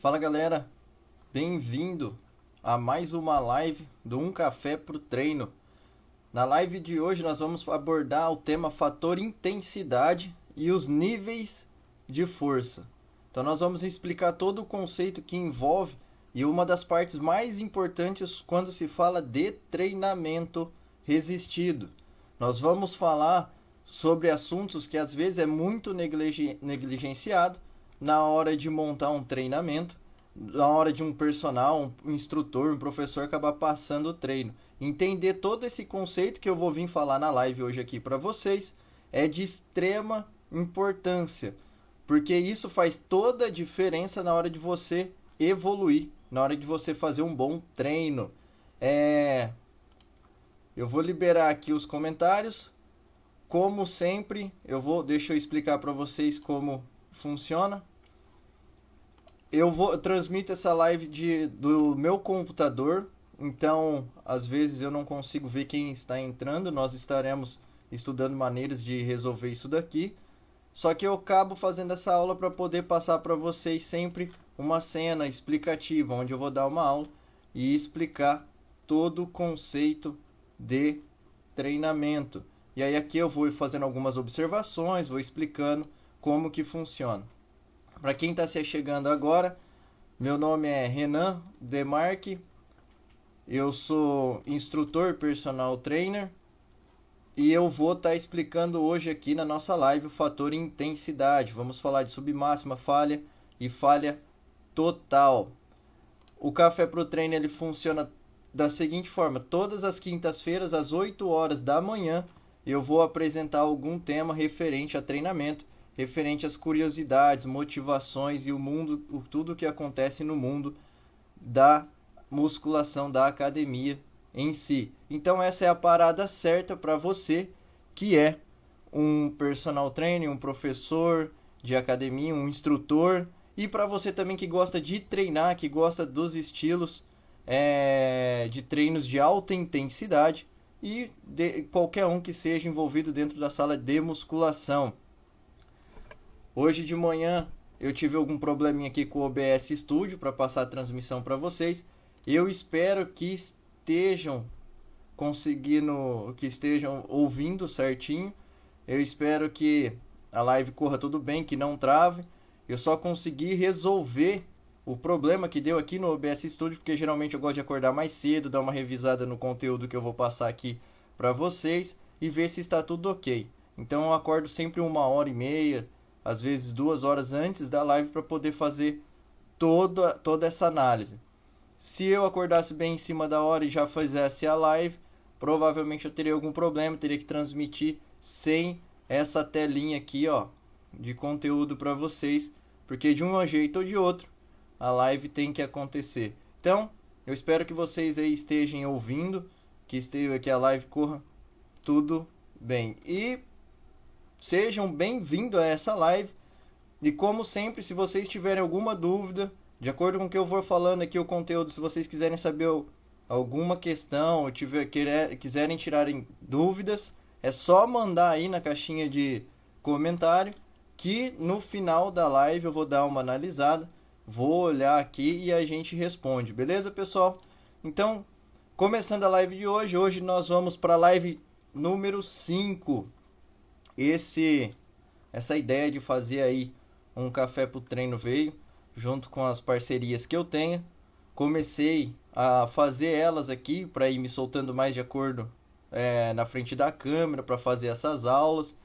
Fala galera, bem-vindo a mais uma live do Um Café pro Treino. Na live de hoje nós vamos abordar o tema fator intensidade e os níveis de força. Então nós vamos explicar todo o conceito que envolve e uma das partes mais importantes quando se fala de treinamento resistido. Nós vamos falar sobre assuntos que às vezes é muito negligenciado na hora de montar um treinamento, na hora de um personal, um instrutor, um professor acabar passando o treino. Entender todo esse conceito que eu vou vir falar na live hoje aqui para vocês é de extrema importância, porque isso faz toda a diferença na hora de você evoluir, na hora de você fazer um bom treino. Eu vou liberar aqui os comentários. Como sempre, deixa eu explicar para vocês como funciona. Eu transmito essa live do meu computador, então às vezes eu não consigo ver quem está entrando. Nós estaremos estudando maneiras de resolver isso daqui. Só que eu acabo fazendo essa aula para poder passar para vocês sempre uma cena explicativa, onde eu vou dar uma aula e explicar todo o conceito de treinamento. E aí aqui eu vou fazendo algumas observações, vou explicando como que funciona. Para quem está se chegando agora, meu nome é Renan Demarque, eu sou instrutor personal trainer e eu vou estar explicando hoje aqui na nossa live o fator intensidade. Vamos falar de submáxima, falha e falha total. O Café Pro Treino ele funciona da seguinte forma: todas as quintas-feiras às 8 horas da manhã eu vou apresentar algum tema referente a treinamento, referente às curiosidades, motivações e tudo o que acontece no mundo da musculação, da academia em si. Então essa é a parada certa para você que é um personal trainer, um professor de academia, um instrutor, e para você também que gosta de treinar, que gosta dos estilos de treinos de alta intensidade e de qualquer um que seja envolvido dentro da sala de musculação. Hoje de manhã eu tive algum probleminha aqui com o OBS Studio para passar a transmissão para vocês. Eu espero que estejam ouvindo certinho. Eu espero que a live corra tudo bem, que não trave. Eu só consegui resolver o problema que deu aqui no OBS Studio, porque geralmente eu gosto de acordar mais cedo, dar uma revisada no conteúdo que eu vou passar aqui para vocês e ver se está tudo ok. Então eu acordo sempre 1h30, às vezes 2 horas antes da live para poder fazer toda essa análise. Se eu acordasse bem em cima da hora e já fizesse a live, provavelmente eu teria algum problema, teria que transmitir sem essa telinha aqui, ó, de conteúdo para vocês, porque de um jeito ou de outro a live tem que acontecer. Então, eu espero que vocês aí estejam ouvindo, que a live corra tudo bem. E sejam bem-vindos a essa live. E como sempre, se vocês tiverem alguma dúvida, de acordo com o que eu vou falando aqui, o conteúdo, se vocês quiserem saber alguma questão, ou quiserem tirarem dúvidas, é só mandar aí na caixinha de comentário, que no final da live eu vou dar uma analisada, vou olhar aqui e a gente responde, beleza, pessoal? Então, começando a live de hoje, nós vamos para a live número 5. Essa ideia de fazer aí um café pro treino veio junto com as parcerias que eu tenho. Comecei a fazer elas aqui para ir me soltando mais de acordo na frente da câmera para fazer essas aulas,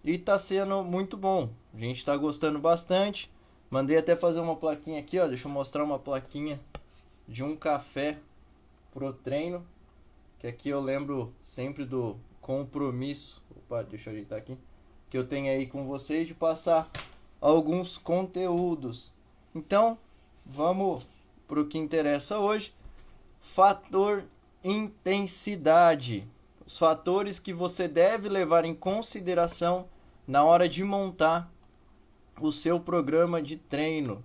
e tá sendo muito bom. A gente tá gostando bastante. Mandei até fazer uma plaquinha aqui, ó. Deixa eu mostrar uma plaquinha de um café pro treino, que aqui eu lembro sempre do compromisso. Opa, deixa eu ajeitar aqui. Que eu tenho aí com vocês de passar alguns conteúdos. Então, vamos pro que interessa hoje. Fator intensidade. Os fatores que você deve levar em consideração na hora de montar o seu programa de treino.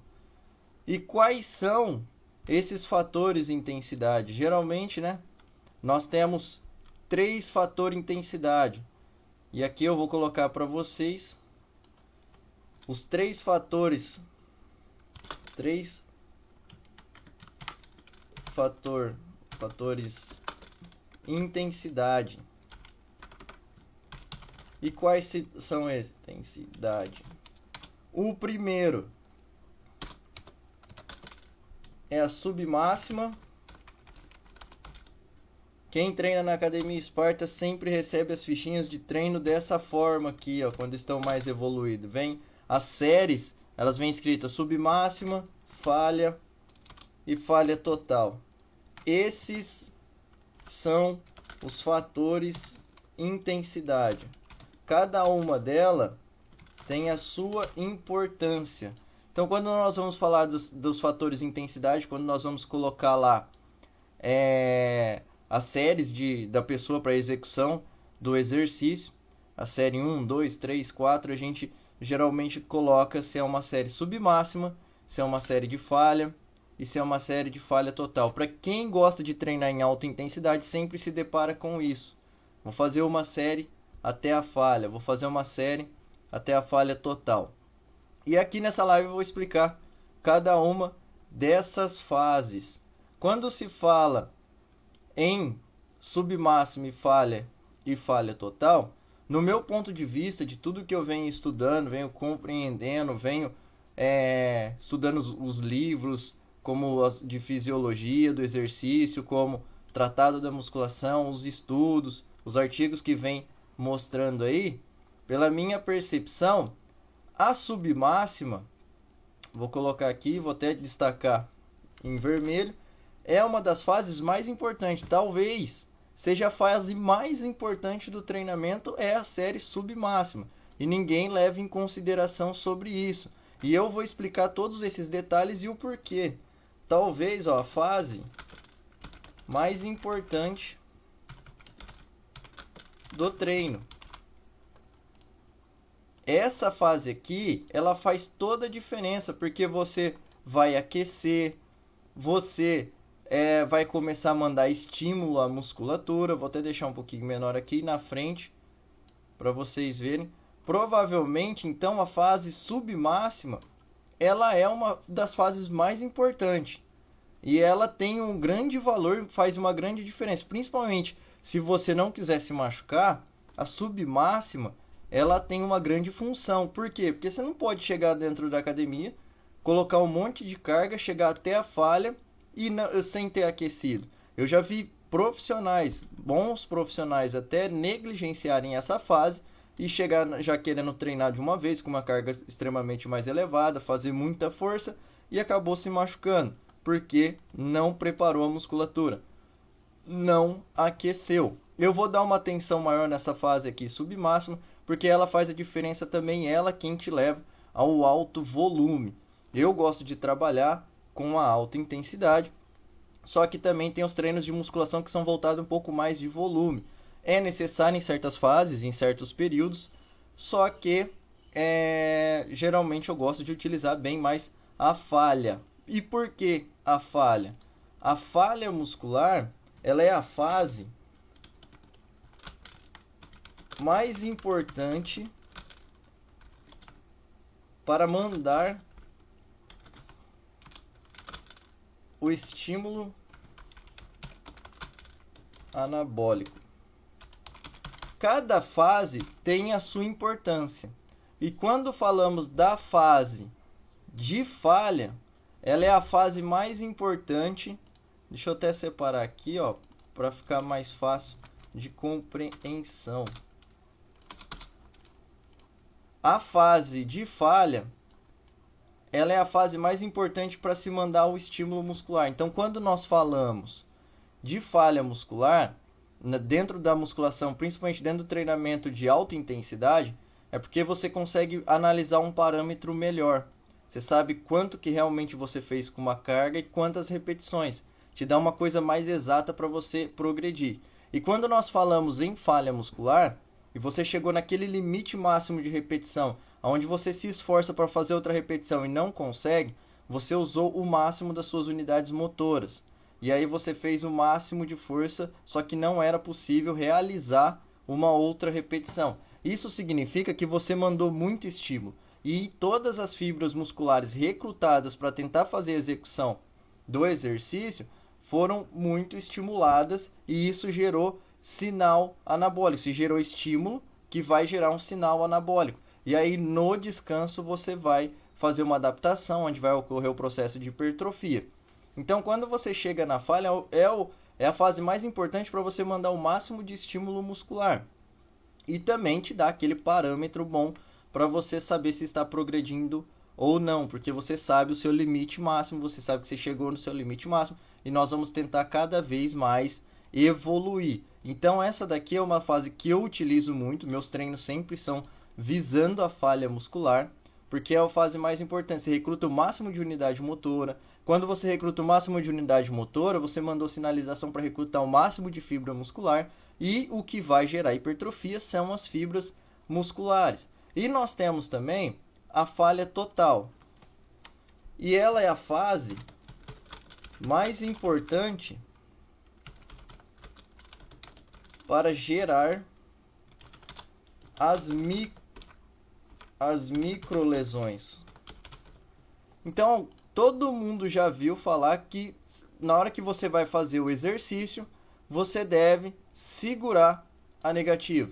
E quais são esses fatores de intensidade? Geralmente, né, nós temos 3 fatores de intensidade. E aqui eu vou colocar para vocês os 3 fatores fatores intensidade. E quais são esses? Intensidade. O primeiro é a submáxima. Quem treina na Academia Esparta sempre recebe as fichinhas de treino dessa forma aqui, ó, quando estão mais evoluídos. Vem as séries, elas vêm escritas submáxima, falha e falha total. Esses são os fatores intensidade. Cada uma delas tem a sua importância. Então, quando nós vamos falar dos fatores intensidade, quando nós vamos colocar lá as séries da pessoa para execução do exercício, a série 1, 2, 3, 4, a gente geralmente coloca se é uma série submáxima, se é uma série de falha e se é uma série de falha total. Para quem gosta de treinar em alta intensidade, sempre se depara com isso. Vou fazer uma série até a falha, vou fazer uma série até a falha total. E aqui nessa live eu vou explicar cada uma dessas fases. Quando se fala em submáxima e falha total, no meu ponto de vista, de tudo que eu venho estudando, venho compreendendo, venho estudando os livros, como de fisiologia do exercício, como tratado da musculação, os estudos, os artigos que vem mostrando aí, pela minha percepção, a submáxima, vou colocar aqui, vou até destacar em vermelho, é uma das fases mais importantes. Talvez seja a fase mais importante do treinamento, é a série submáxima. E ninguém leva em consideração sobre isso. E eu vou explicar todos esses detalhes e o porquê. Talvez a fase mais importante do treino. Essa fase aqui, ela faz toda a diferença, porque você vai aquecer, você vai começar a mandar estímulo à musculatura. Vou até deixar um pouquinho menor aqui na frente, para vocês verem. Provavelmente, então, a fase submáxima, ela é uma das fases mais importantes. E ela tem um grande valor, faz uma grande diferença. Principalmente, se você não quiser se machucar, a submáxima, ela tem uma grande função. Por quê? Porque você não pode chegar dentro da academia, colocar um monte de carga, chegar até a falha e sem ter aquecido. Eu já vi profissionais, bons profissionais, até negligenciarem essa fase e chegar já querendo treinar de uma vez com uma carga extremamente mais elevada, fazer muita força e acabou se machucando, porque não preparou a musculatura, não aqueceu. Eu vou dar uma atenção maior nessa fase aqui submáxima, porque ela faz a diferença também, ela quem te leva ao alto volume. Eu gosto de trabalhar com a alta intensidade, só que também tem os treinos de musculação que são voltados um pouco mais de volume. É necessário em certas fases, em certos períodos, só que geralmente eu gosto de utilizar bem mais a falha. E por que a falha? A falha muscular, ela é a fase mais importante para mandar o estímulo anabólico. Cada fase tem a sua importância. E quando falamos da fase de falha, ela é a fase mais importante. Deixa eu até separar aqui, ó, para ficar mais fácil de compreensão. A fase de falha, ela é a fase mais importante para se mandar o estímulo muscular. Então, quando nós falamos de falha muscular, dentro da musculação, principalmente dentro do treinamento de alta intensidade, é porque você consegue analisar um parâmetro melhor. Você sabe quanto que realmente você fez com uma carga e quantas repetições. Te dá uma coisa mais exata para você progredir. E quando nós falamos em falha muscular, e você chegou naquele limite máximo de repetição, onde você se esforça para fazer outra repetição e não consegue, você usou o máximo das suas unidades motoras. E aí você fez o máximo de força, só que não era possível realizar uma outra repetição. Isso significa que você mandou muito estímulo. E todas as fibras musculares recrutadas para tentar fazer a execução do exercício foram muito estimuladas e isso gerou sinal anabólico, se gerou estímulo que vai gerar um sinal anabólico. E aí no descanso você vai fazer uma adaptação, onde vai ocorrer o processo de hipertrofia. Então quando você chega na falha, é a fase mais importante para você mandar o máximo de estímulo muscular. E também te dá aquele parâmetro bom para você saber se está progredindo ou não, porque você sabe o seu limite máximo, você sabe que você chegou no seu limite máximo e nós vamos tentar cada vez mais evoluir. Então essa daqui é uma fase que eu utilizo muito, meus treinos sempre são visando a falha muscular, porque é a fase mais importante, você recruta o máximo de unidade motora. Quando você recruta o máximo de unidade motora, você mandou sinalização para recrutar o máximo de fibra muscular e o que vai gerar hipertrofia são as fibras musculares. E nós temos também a falha total. E ela é a fase mais importante para gerar as microlesões. Então, todo mundo já viu falar que na hora que você vai fazer o exercício, você deve segurar a negativa.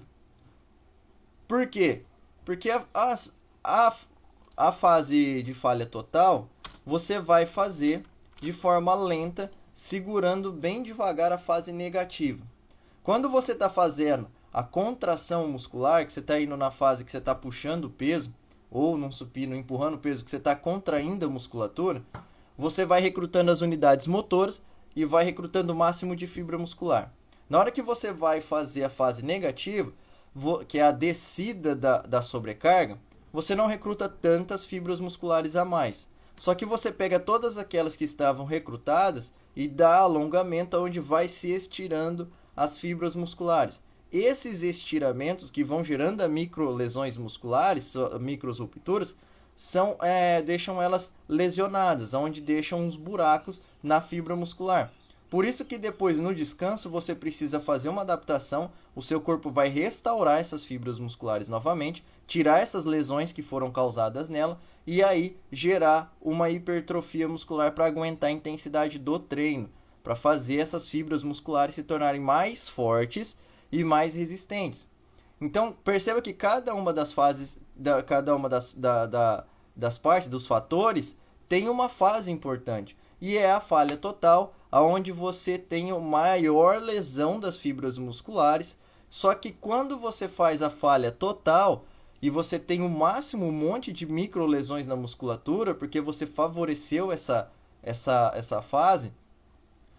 Por quê? Porque a fase de falha total, você vai fazer de forma lenta, segurando bem devagar a fase negativa. Quando você está fazendo a contração muscular, que você está indo na fase que você está puxando o peso, ou num supino empurrando o peso, que você está contraindo a musculatura, você vai recrutando as unidades motoras e vai recrutando o máximo de fibra muscular. Na hora que você vai fazer a fase negativa, que é a descida da sobrecarga, você não recruta tantas fibras musculares a mais. Só que você pega todas aquelas que estavam recrutadas e dá alongamento onde vai se estirando as fibras musculares. Esses estiramentos que vão gerando microlesões musculares, microrupturas, deixam elas lesionadas, onde deixam uns buracos na fibra muscular. Por isso que depois no descanso você precisa fazer uma adaptação, o seu corpo vai restaurar essas fibras musculares novamente, tirar essas lesões que foram causadas nela e aí gerar uma hipertrofia muscular para aguentar a intensidade do treino, para fazer essas fibras musculares se tornarem mais fortes e mais resistentes. Então perceba que cada uma das fases, cada uma das partes, dos fatores, tem uma fase importante. E é a falha total, onde você tem a maior lesão das fibras musculares. Só que quando você faz a falha total e você tem o máximo um monte de microlesões na musculatura, porque você favoreceu essa fase,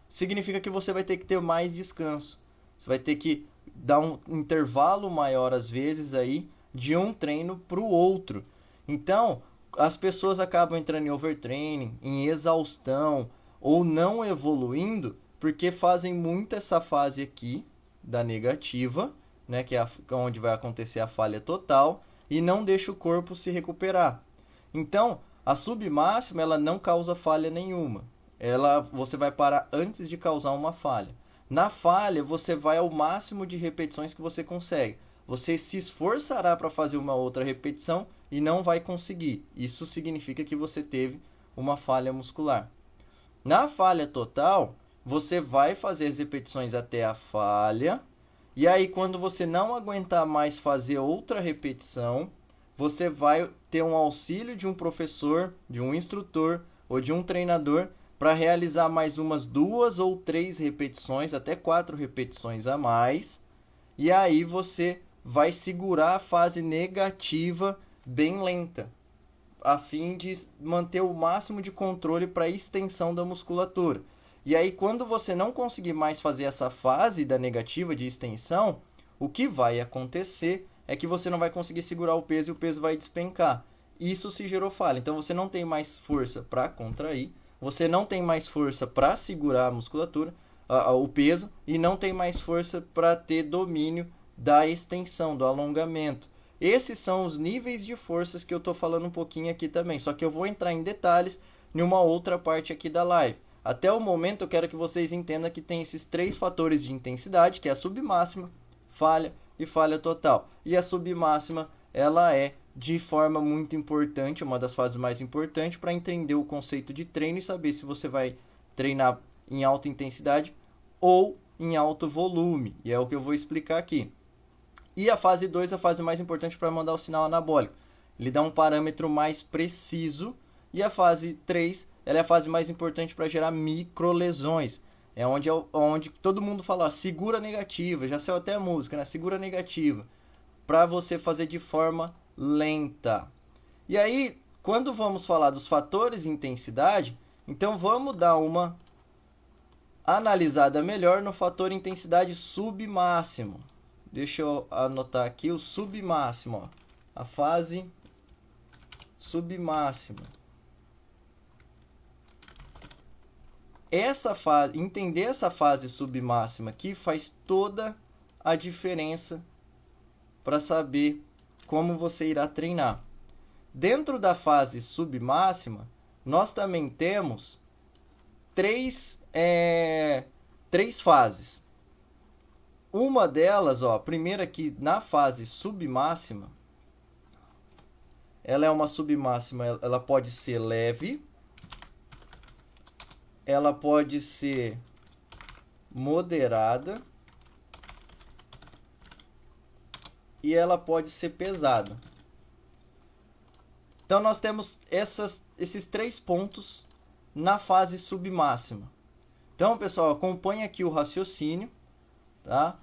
significa que você vai ter que ter mais descanso. Você vai ter que dar um intervalo maior, às vezes, aí, de um treino para o outro. Então, as pessoas acabam entrando em overtraining, em exaustão, ou não evoluindo, porque fazem muito essa fase aqui, da negativa, né, que é onde vai acontecer a falha total, e não deixa o corpo se recuperar. Então, a submáxima, ela não causa falha nenhuma. Você vai parar antes de causar uma falha. Na falha, você vai ao máximo de repetições que você consegue. Você se esforçará para fazer uma outra repetição e não vai conseguir. Isso significa que você teve uma falha muscular. Na falha total, você vai fazer as repetições até a falha. E aí, quando você não aguentar mais fazer outra repetição, você vai ter um auxílio de um professor, de um instrutor ou de um treinador para realizar mais umas 2 ou 3 repetições, até 4 repetições a mais. E aí você vai segurar a fase negativa bem lenta, a fim de manter o máximo de controle para a extensão da musculatura. E aí, quando você não conseguir mais fazer essa fase da negativa de extensão, o que vai acontecer é que você não vai conseguir segurar o peso e o peso vai despencar. Isso se gerou falha. Então, você não tem mais força para contrair, você não tem mais força para segurar a musculatura, o peso, e não tem mais força para ter domínio da extensão, do alongamento. Esses são os níveis de forças que eu estou falando um pouquinho aqui também. Só que eu vou entrar em detalhes em uma outra parte aqui da live. Até o momento eu quero que vocês entendam que tem esses 3 fatores de intensidade, que é a submáxima, falha e falha total. E a submáxima, ela é de forma muito importante, uma das fases mais importantes para entender o conceito de treino e saber se você vai treinar em alta intensidade ou em alto volume, e é o que eu vou explicar aqui. E a fase 2 é a fase mais importante para mandar o sinal anabólico. Ele dá um parâmetro mais preciso. E a fase 3 ela é a fase mais importante para gerar microlesões. É onde todo mundo fala, segura negativa, já saiu até a música, né? Segura negativa, para você fazer de forma lenta. E aí, quando vamos falar dos fatores de intensidade, então vamos dar uma analisada melhor no fator intensidade submáximo. Deixa eu anotar aqui o submáximo, ó. A fase submáxima. Entender essa fase submáxima aqui faz toda a diferença para saber como você irá treinar. Dentro da fase submáxima, nós também temos três fases. Uma delas, ó, a primeira aqui na fase submáxima, ela é uma submáxima, ela pode ser leve, ela pode ser moderada e ela pode ser pesada. Então nós temos esses 3 pontos na fase submáxima. Então, pessoal, acompanhe aqui o raciocínio, tá?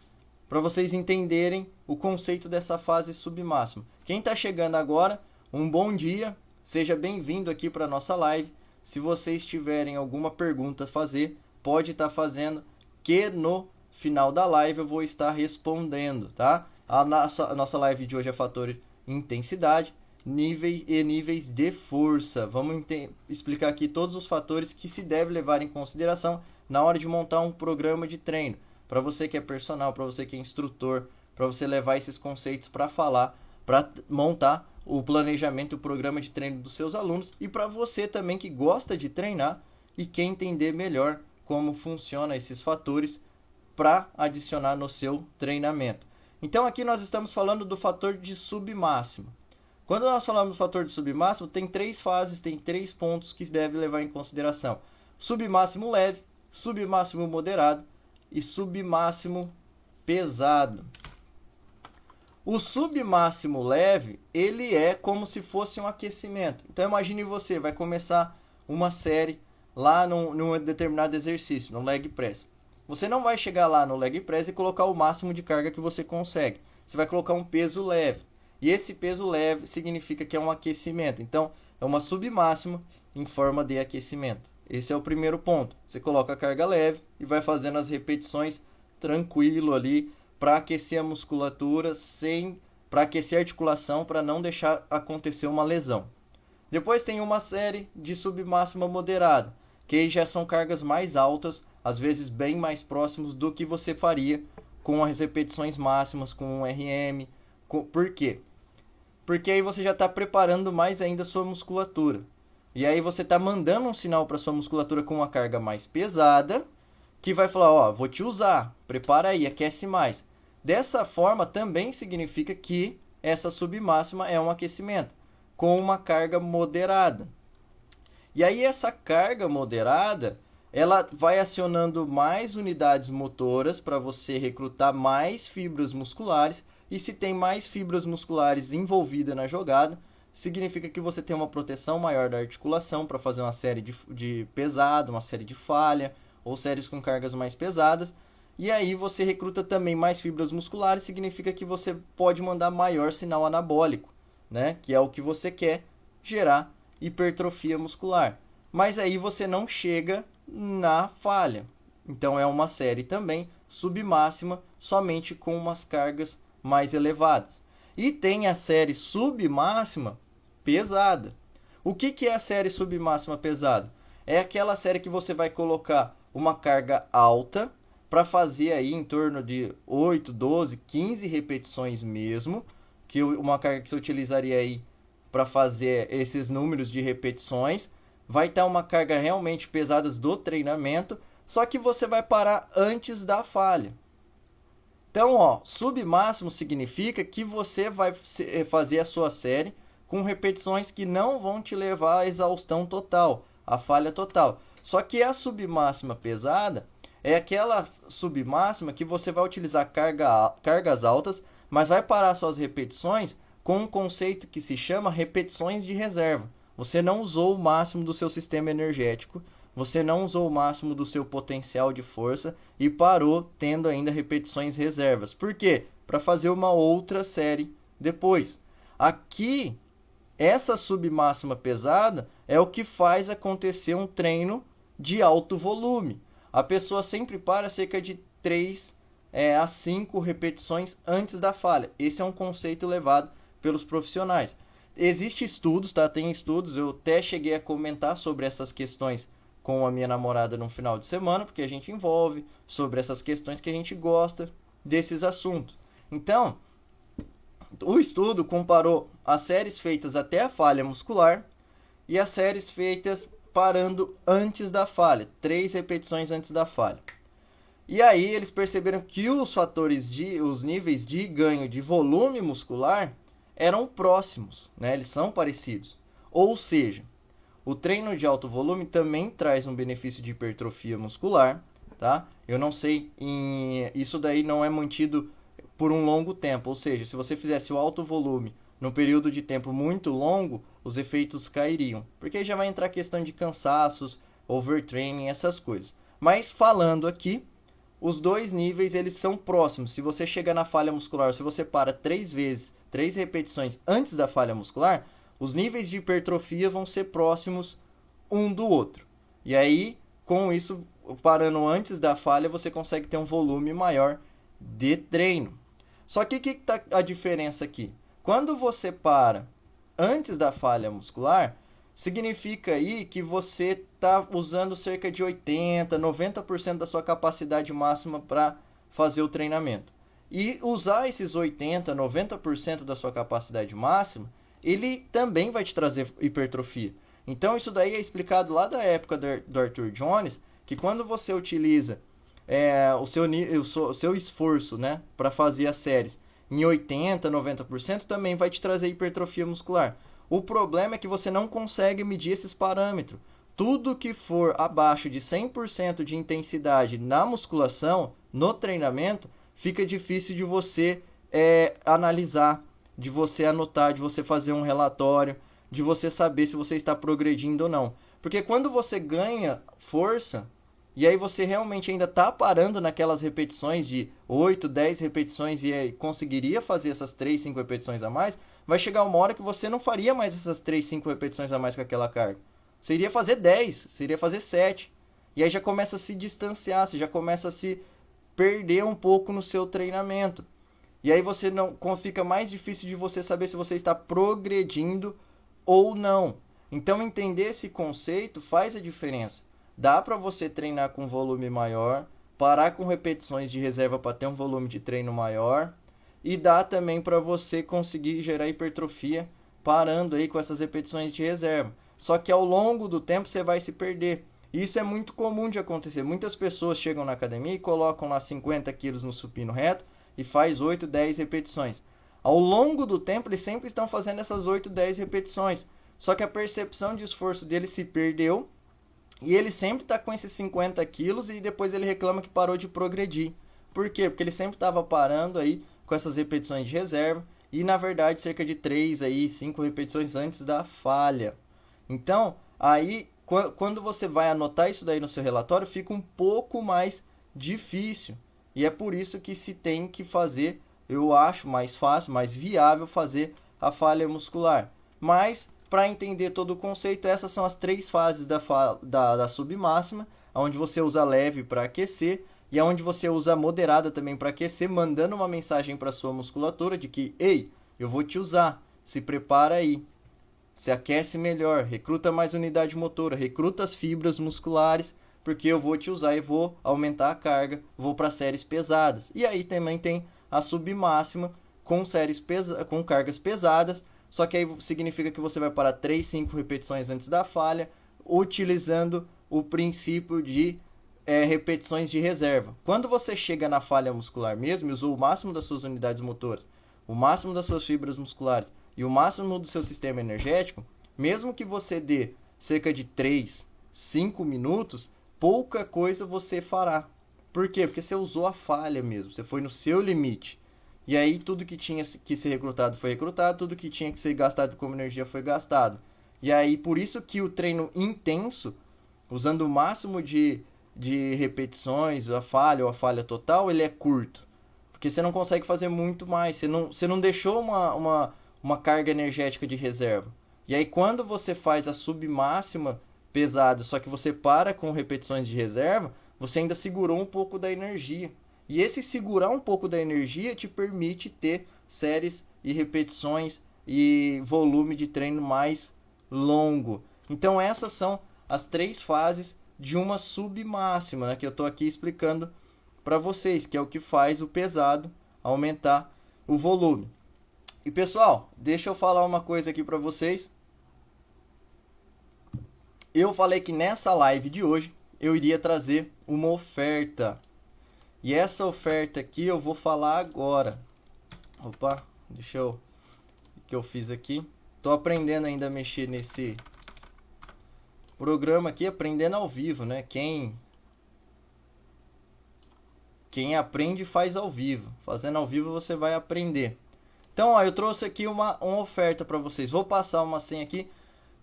Para vocês entenderem o conceito dessa fase submáxima. Quem está chegando agora, um bom dia, seja bem-vindo aqui para a nossa live. Se vocês tiverem alguma pergunta a fazer, pode estar fazendo, que no final da live eu vou estar respondendo, tá? A nossa live de hoje é fator intensidade, níveis de força. Vamos explicar aqui todos os fatores que se deve levar em consideração na hora de montar um programa de treino. Para você que é personal, para você que é instrutor, para você levar esses conceitos para falar, para montar o planejamento, o programa de treino dos seus alunos, e para você também que gosta de treinar e quer entender melhor como funcionam esses fatores para adicionar no seu treinamento. Então aqui nós estamos falando do fator de submáximo. Quando nós falamos do fator de submáximo, tem 3 fases, tem 3 pontos que se deve levar em consideração. Submáximo leve, submáximo moderado e submáximo pesado. O submáximo leve, ele é como se fosse um aquecimento. Então imagine você, vai começar uma série lá num determinado exercício, no leg press. Você não vai chegar lá no leg press e colocar o máximo de carga que você consegue. Você vai colocar um peso leve. E esse peso leve significa que é um aquecimento. Então, é uma submáxima em forma de aquecimento. Esse é o primeiro ponto. Você coloca a carga leve e vai fazendo as repetições tranquilo ali para aquecer a musculatura, para aquecer a articulação, para não deixar acontecer uma lesão. Depois tem uma série de submáxima moderada, que aí já são cargas mais altas, às vezes bem mais próximos do que você faria com as repetições máximas, com um RM. Por quê? Porque aí você já está preparando mais ainda a sua musculatura. E aí você está mandando um sinal para a sua musculatura com uma carga mais pesada, que vai falar, ó, vou te usar, prepara aí, aquece mais. Dessa forma também significa que essa submáxima é um aquecimento, com uma carga moderada. E aí essa carga moderada, ela vai acionando mais unidades motoras para você recrutar mais fibras musculares. E se tem mais fibras musculares envolvidas na jogada, significa que você tem uma proteção maior da articulação para fazer uma série de pesado, uma série de falha, ou séries com cargas mais pesadas. E aí você recruta também mais fibras musculares, significa que você pode mandar maior sinal anabólico, né? Que é o que você quer, gerar hipertrofia muscular. Mas aí você não chega na falha. Então é uma série também submáxima, somente com umas cargas mais elevadas. E tem a série submáxima pesada. O que é a série submáxima pesada? É aquela série que você vai colocar uma carga alta para fazer aí em torno de 8, 12, 15 repetições mesmo, que uma carga que você utilizaria aí para fazer esses números de repetições. Vai estar uma carga realmente pesada do treinamento, só que você vai parar antes da falha. Então, ó, submáximo significa que você vai fazer a sua série com repetições que não vão te levar à exaustão total, à falha total. Só que a submáxima pesada é aquela submáxima que você vai utilizar cargas altas, mas vai parar suas repetições com um conceito que se chama repetições de reserva. Você não usou o máximo do seu sistema energético, você não usou o máximo do seu potencial de força e parou tendo ainda repetições reservas. Por quê? Para fazer uma outra série depois. Aqui, essa submáxima pesada é o que faz acontecer um treino de alto volume. A pessoa sempre para cerca de 3 a 5 repetições antes da falha. Esse é um conceito levado pelos profissionais. Existem estudos, tá? Tem estudos, eu até cheguei a comentar sobre essas questões com a minha namorada no final de semana, porque a gente envolve sobre essas questões que a gente gosta desses assuntos. Então, o estudo comparou as séries feitas até a falha muscular e as séries feitas parando antes da falha, 3 repetições antes da falha. E aí eles perceberam que os níveis de ganho de volume muscular eram próximos, né? Eles são parecidos. Ou seja, o treino de alto volume também traz um benefício de hipertrofia muscular, tá? Eu não sei, isso daí não é mantido por um longo tempo, ou seja, se você fizesse o alto volume num período de tempo muito longo, os efeitos cairiam, porque aí já vai entrar a questão de cansaços, overtraining, essas coisas. Mas falando aqui, os dois níveis eles são próximos. Se você chega na falha muscular, se você para 3 vezes, 3 repetições antes da falha muscular, os níveis de hipertrofia vão ser próximos um do outro. E aí, com isso, parando antes da falha, você consegue ter um volume maior de treino. Só que o que está a diferença aqui? Quando você para antes da falha muscular, significa aí que você está usando cerca de 80%, 90% da sua capacidade máxima para fazer o treinamento. E usar esses 80%, 90% da sua capacidade máxima, ele também vai te trazer hipertrofia. Então isso daí é explicado lá da época do Arthur Jones, que quando você utiliza o seu esforço, né, para fazer as séries em 80%, 90%, também vai te trazer hipertrofia muscular. O problema é que você não consegue medir esses parâmetros. Tudo que for abaixo de 100% de intensidade na musculação, no treinamento, fica difícil de você analisar, de você anotar, de você fazer um relatório, de você saber se você está progredindo ou não. Porque quando você ganha força, e aí você realmente ainda está parando naquelas repetições de 8, 10 repetições e aí conseguiria fazer essas 3, 5 repetições a mais, vai chegar uma hora que você não faria mais essas 3, 5 repetições a mais com aquela carga. Você iria fazer 10, você iria fazer 7. E aí já começa a se distanciar, você já começa a se perder um pouco no seu treinamento. E aí você não fica mais difícil de você saber se você está progredindo ou não. Então entender esse conceito faz a diferença. Dá para você treinar com volume maior, parar com repetições de reserva para ter um volume de treino maior, e dá também para você conseguir gerar hipertrofia parando aí com essas repetições de reserva. Só que ao longo do tempo você vai se perder. Isso é muito comum de acontecer. Muitas pessoas chegam na academia e colocam lá 50 quilos no supino reto e faz 8, 10 repetições. Ao longo do tempo eles sempre estão fazendo essas 8, 10 repetições. Só que a percepção de esforço dele se perdeu e ele sempre está com esses 50 quilos e depois ele reclama que parou de progredir. Por quê? Porque ele sempre estava parando aí com essas repetições de reserva e na verdade cerca de 3 aí, 5 repetições antes da falha. Então, aí quando você vai anotar isso daí no seu relatório, fica um pouco mais difícil. E é por isso que se tem que fazer, eu acho mais fácil, mais viável fazer a falha muscular. Mas, para entender todo o conceito, essas são as 3 fases da submáxima, onde você usa leve para aquecer e onde você usa moderada também para aquecer, mandando uma mensagem para a sua musculatura de que, ei, eu vou te usar, se prepara aí. Se aquece melhor, recruta mais unidade motora, recruta as fibras musculares, porque eu vou te usar e vou aumentar a carga, vou para séries pesadas. E aí também tem a submáxima com com cargas pesadas, só que aí significa que você vai parar 3, 5 repetições antes da falha, utilizando o princípio de repetições de reserva. Quando você chega na falha muscular mesmo e usou o máximo das suas unidades motoras, o máximo das suas fibras musculares e o máximo do seu sistema energético, mesmo que você dê cerca de 3 5 minutos, pouca coisa você fará. Por quê? Porque você usou a falha mesmo, você foi no seu limite. E aí tudo que tinha que ser recrutado foi recrutado, tudo que tinha que ser gastado como energia foi gastado. E aí por isso que o treino intenso, usando o máximo de repetições, a falha ou a falha total, ele é curto. Porque você não consegue fazer muito mais, você não deixou uma carga energética de reserva. E aí quando você faz a submáxima pesada, só que você para com repetições de reserva, você ainda segurou um pouco da energia. E esse segurar um pouco da energia te permite ter séries e repetições e volume de treino mais longo. Então essas são as 3 fases de uma submáxima, né, que eu estou aqui explicando para vocês, que é o que faz o pesado aumentar o volume. E pessoal, deixa eu falar uma coisa aqui para vocês. Eu falei que nessa live de hoje eu iria trazer uma oferta. E essa oferta aqui eu vou falar agora. Opa, deixa eu... O que eu fiz aqui? Tô aprendendo ainda a mexer nesse programa aqui, aprendendo ao vivo, né? Quem aprende faz ao vivo. Fazendo ao vivo você vai aprender. Então, ó, eu trouxe aqui uma oferta para vocês. Vou passar uma senha aqui.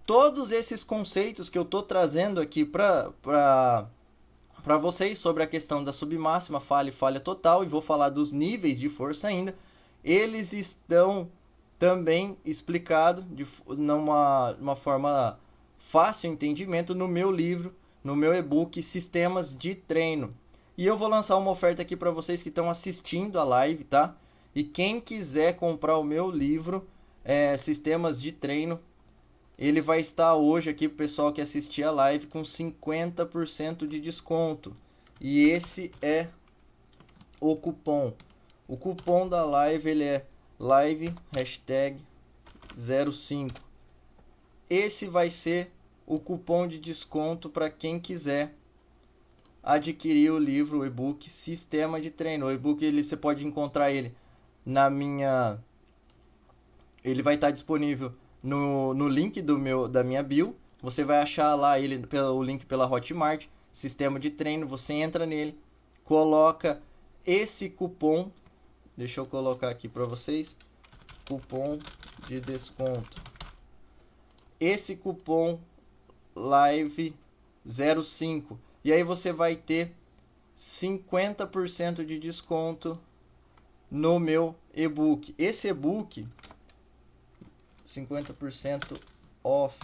Todos esses conceitos que eu tô trazendo aqui para vocês sobre a questão da submáxima, falha e falha total, e vou falar dos níveis de força ainda, eles estão também explicados numa forma fácil de entendimento no meu livro, no meu e-book Sistemas de Treino. E eu vou lançar uma oferta aqui para vocês que estão assistindo a live, tá? E quem quiser comprar o meu livro, Sistemas de Treino, ele vai estar hoje aqui, pro pessoal que assistir a live, com 50% de desconto. E esse é o cupom. O cupom da live, ele é live hashtag 05. Esse vai ser o cupom de desconto para quem quiser adquirir o livro, o e-book Sistema de Treino. O e-book você pode encontrar ele na minha... Ele vai estar disponível no link da minha bio. Você vai achar lá o link pela Hotmart, Sistema de Treino. Você entra nele, coloca esse cupom. Deixa eu colocar aqui para vocês. Cupom de desconto. Esse cupom live 05. E aí você vai ter 50% de desconto no meu e-book. Esse e-book 50% off.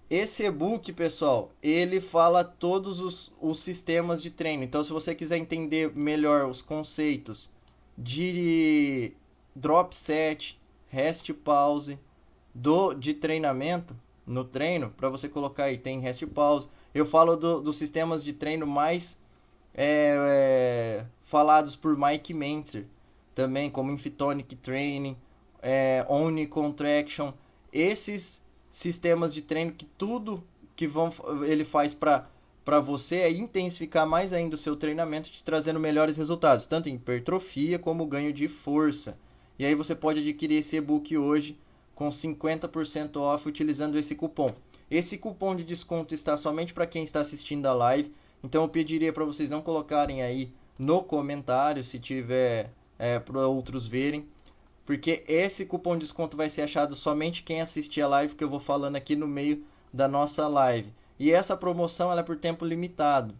Esse e-book, pessoal, ele fala todos os sistemas de treino. Então, se você quiser entender melhor os conceitos de drop set, rest pause, de treinamento, no treino, para você colocar aí, tem rest pause. Eu falo dos sistemas de treino mais falados por Mike Mentzer, também como Infotonic Training, Omni Contraction, esses sistemas de treino que tudo que ele faz para você é intensificar mais ainda o seu treinamento, te trazendo melhores resultados, tanto em hipertrofia como ganho de força. E aí você pode adquirir esse e-book hoje com 50% off utilizando esse cupom. Esse cupom de desconto está somente para quem está assistindo a live, então eu pediria para vocês não colocarem aí no comentário se tiver para outros verem, porque esse cupom de desconto vai ser achado somente quem assistir a live, que eu vou falando aqui no meio da nossa live. E essa promoção ela é por tempo limitado.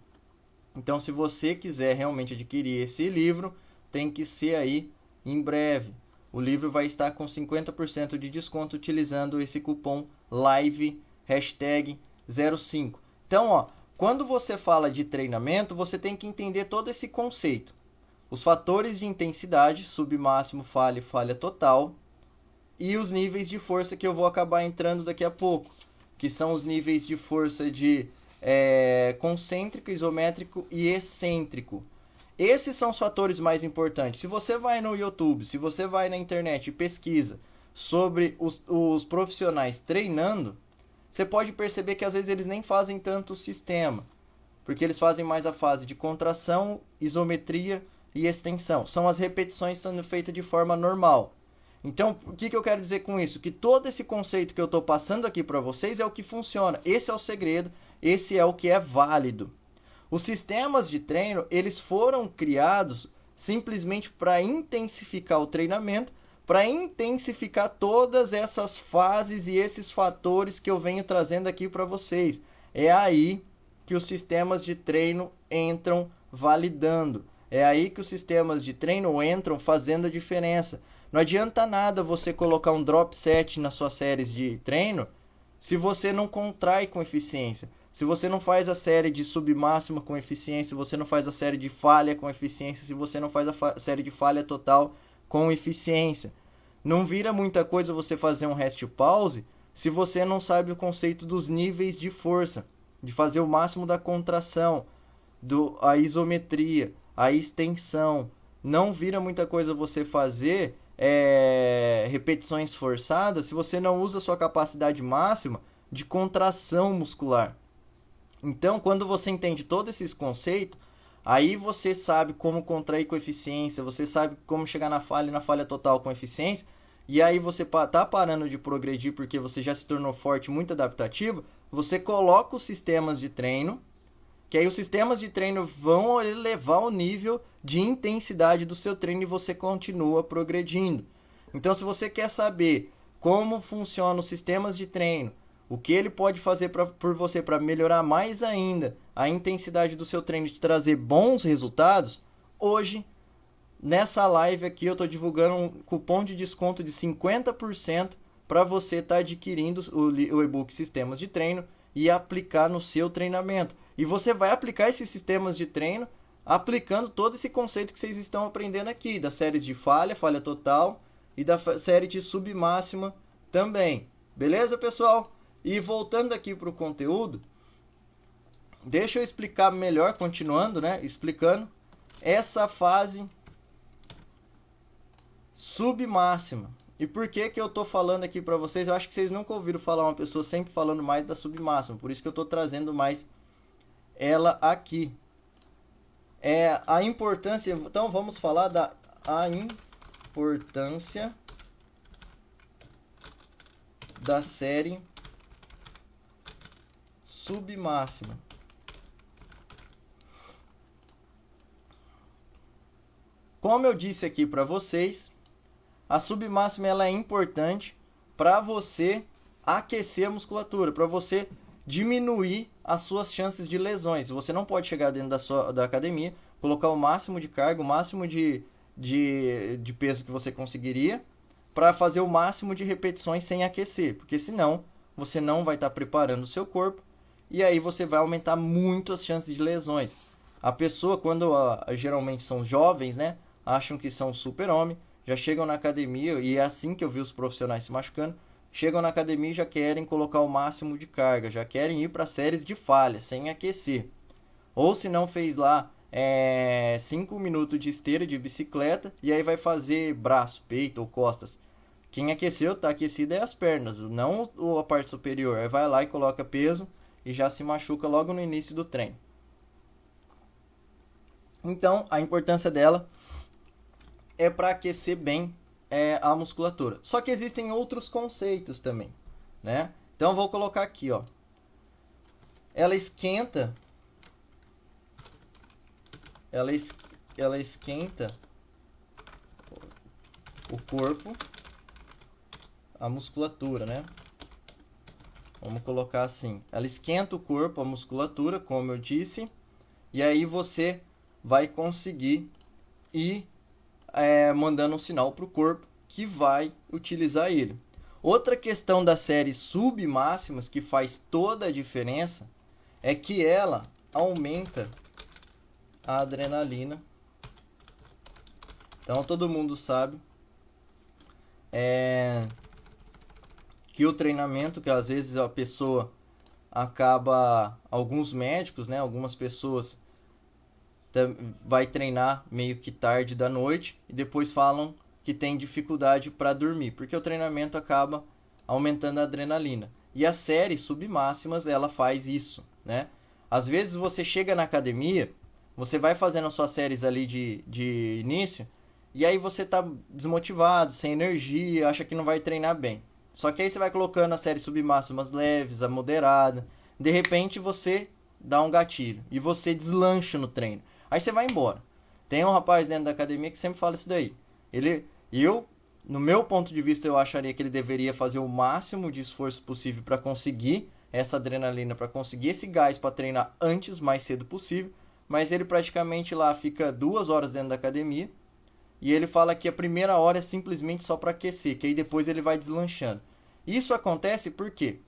Então, se você quiser realmente adquirir esse livro, tem que ser aí em breve. O livro vai estar com 50% de desconto utilizando esse cupom live hashtag 05. Então, ó, quando você fala de treinamento, você tem que entender todo esse conceito. Os fatores de intensidade, submáximo, falha e falha total, e os níveis de força que eu vou acabar entrando daqui a pouco, que são os níveis de força de concêntrico, isométrico e excêntrico. Esses são os fatores mais importantes. Se você vai no YouTube, se você vai na internet e pesquisa sobre os profissionais treinando, você pode perceber que às vezes eles nem fazem tanto o sistema, porque eles fazem mais a fase de contração, isometria e extensão. São as repetições sendo feitas de forma normal. Então, o que eu quero dizer com isso? Que todo esse conceito que eu estou passando aqui para vocês é o que funciona. Esse é o segredo, esse é o que é válido. Os sistemas de treino, eles foram criados simplesmente para intensificar o treinamento, para intensificar todas essas fases e esses fatores que eu venho trazendo aqui para vocês. É aí que os sistemas de treino entram validando. É aí que os sistemas de treino entram fazendo a diferença. Não adianta nada você colocar um drop set nas suas séries de treino se você não contrai com eficiência. Se você não faz a série de submáxima com eficiência, se você não faz a série de falha com eficiência, se você não faz a série de falha total com eficiência. Não vira muita coisa você fazer um rest pause se você não sabe o conceito dos níveis de força, de fazer o máximo da contração, a isometria, a extensão. Não vira muita coisa você fazer repetições forçadas se você não usa a sua capacidade máxima de contração muscular. Então, quando você entende todos esses conceitos, aí você sabe como contrair com eficiência, você sabe como chegar na falha total com eficiência, e aí você tá parando de progredir porque você já se tornou forte, muito adaptativo, você coloca os sistemas de treino, que aí os sistemas de treino vão elevar o nível de intensidade do seu treino e você continua progredindo. Então, se você quer saber como funcionam os sistemas de treino, o que ele pode fazer por você para melhorar mais ainda a intensidade do seu treino e te trazer bons resultados, hoje, nessa live aqui, eu estou divulgando um cupom de desconto de 50% para você estar adquirindo o e-book Sistemas de Treino e aplicar no seu treinamento. E você vai aplicar esses sistemas de treino aplicando todo esse conceito que vocês estão aprendendo aqui, das séries de falha total e da série de submáxima também. Beleza, pessoal? E voltando aqui para o conteúdo, deixa eu explicar melhor, continuando, né? Explicando essa fase submáxima. E por que eu estou falando aqui para vocês? Eu acho que vocês nunca ouviram falar uma pessoa sempre falando mais da submáxima. Por isso que eu estou trazendo mais ela aqui. A importância... Então, vamos falar da importância da série submáxima. Como eu disse aqui para vocês, a submáxima ela é importante para você aquecer a musculatura, para você diminuir as suas chances de lesões. Você não pode chegar dentro da academia, colocar o máximo de carga, o máximo de peso que você conseguiria, para fazer o máximo de repetições sem aquecer, porque senão você não vai estar preparando o seu corpo e aí você vai aumentar muito as chances de lesões. A pessoa, quando geralmente são jovens, né, acham que são super-homem, já chegam na academia, e é assim que eu vi os profissionais se machucando, chegam na academia e já querem colocar o máximo de carga, já querem ir para séries de falha, sem aquecer. Ou se não fez lá 5 minutos de esteira de bicicleta, e aí vai fazer braço, peito ou costas. Quem aqueceu, tá aquecido é as pernas, não a parte superior. Aí vai lá e coloca peso e já se machuca logo no início do treino. Então, a importância dela é para aquecer bem a musculatura. Só que existem outros conceitos também, né? Então, vou colocar aqui, ó. Ela esquenta o corpo, a musculatura, né? Vamos colocar assim. Ela esquenta o corpo, a musculatura, como eu disse, e aí você vai conseguir ir mandando um sinal para o corpo que vai utilizar ele. Outra questão das séries submáximas que faz toda a diferença é que ela aumenta a adrenalina. Então todo mundo sabe que o treinamento, que às vezes a pessoa acaba, alguns médicos, né, algumas pessoas vai treinar meio que tarde da noite e depois falam que tem dificuldade para dormir, porque o treinamento acaba aumentando a adrenalina. E as séries submáximas, ela faz isso, né? Às vezes você chega na academia, você vai fazendo as suas séries ali de início, E aí você tá desmotivado, sem energia, acha que não vai treinar bem. Só que aí você vai colocando a série submáximas leves, a moderada. De repente você dá um gatilho e você deslancha no treino. Aí você vai embora. Tem um rapaz dentro da academia que sempre fala isso daí. Eu, no meu ponto de vista, eu acharia que ele deveria fazer o máximo de esforço possível para conseguir essa adrenalina, para conseguir esse gás para treinar antes, mais cedo possível. Mas ele praticamente lá fica 2 horas dentro da academia e ele fala que a primeira hora é simplesmente só para aquecer, que aí depois ele vai deslanchando. Isso acontece por quê?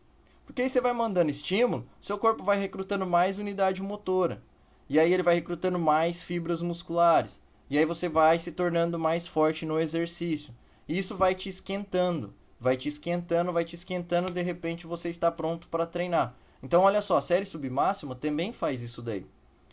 Porque aí você vai mandando estímulo, seu corpo vai recrutando mais unidade motora. E aí ele vai recrutando mais fibras musculares. E aí você vai se tornando mais forte no exercício. E isso vai te esquentando, vai te esquentando, vai te esquentando, de repente você está pronto para treinar. Então olha só, a série submáxima também faz isso daí.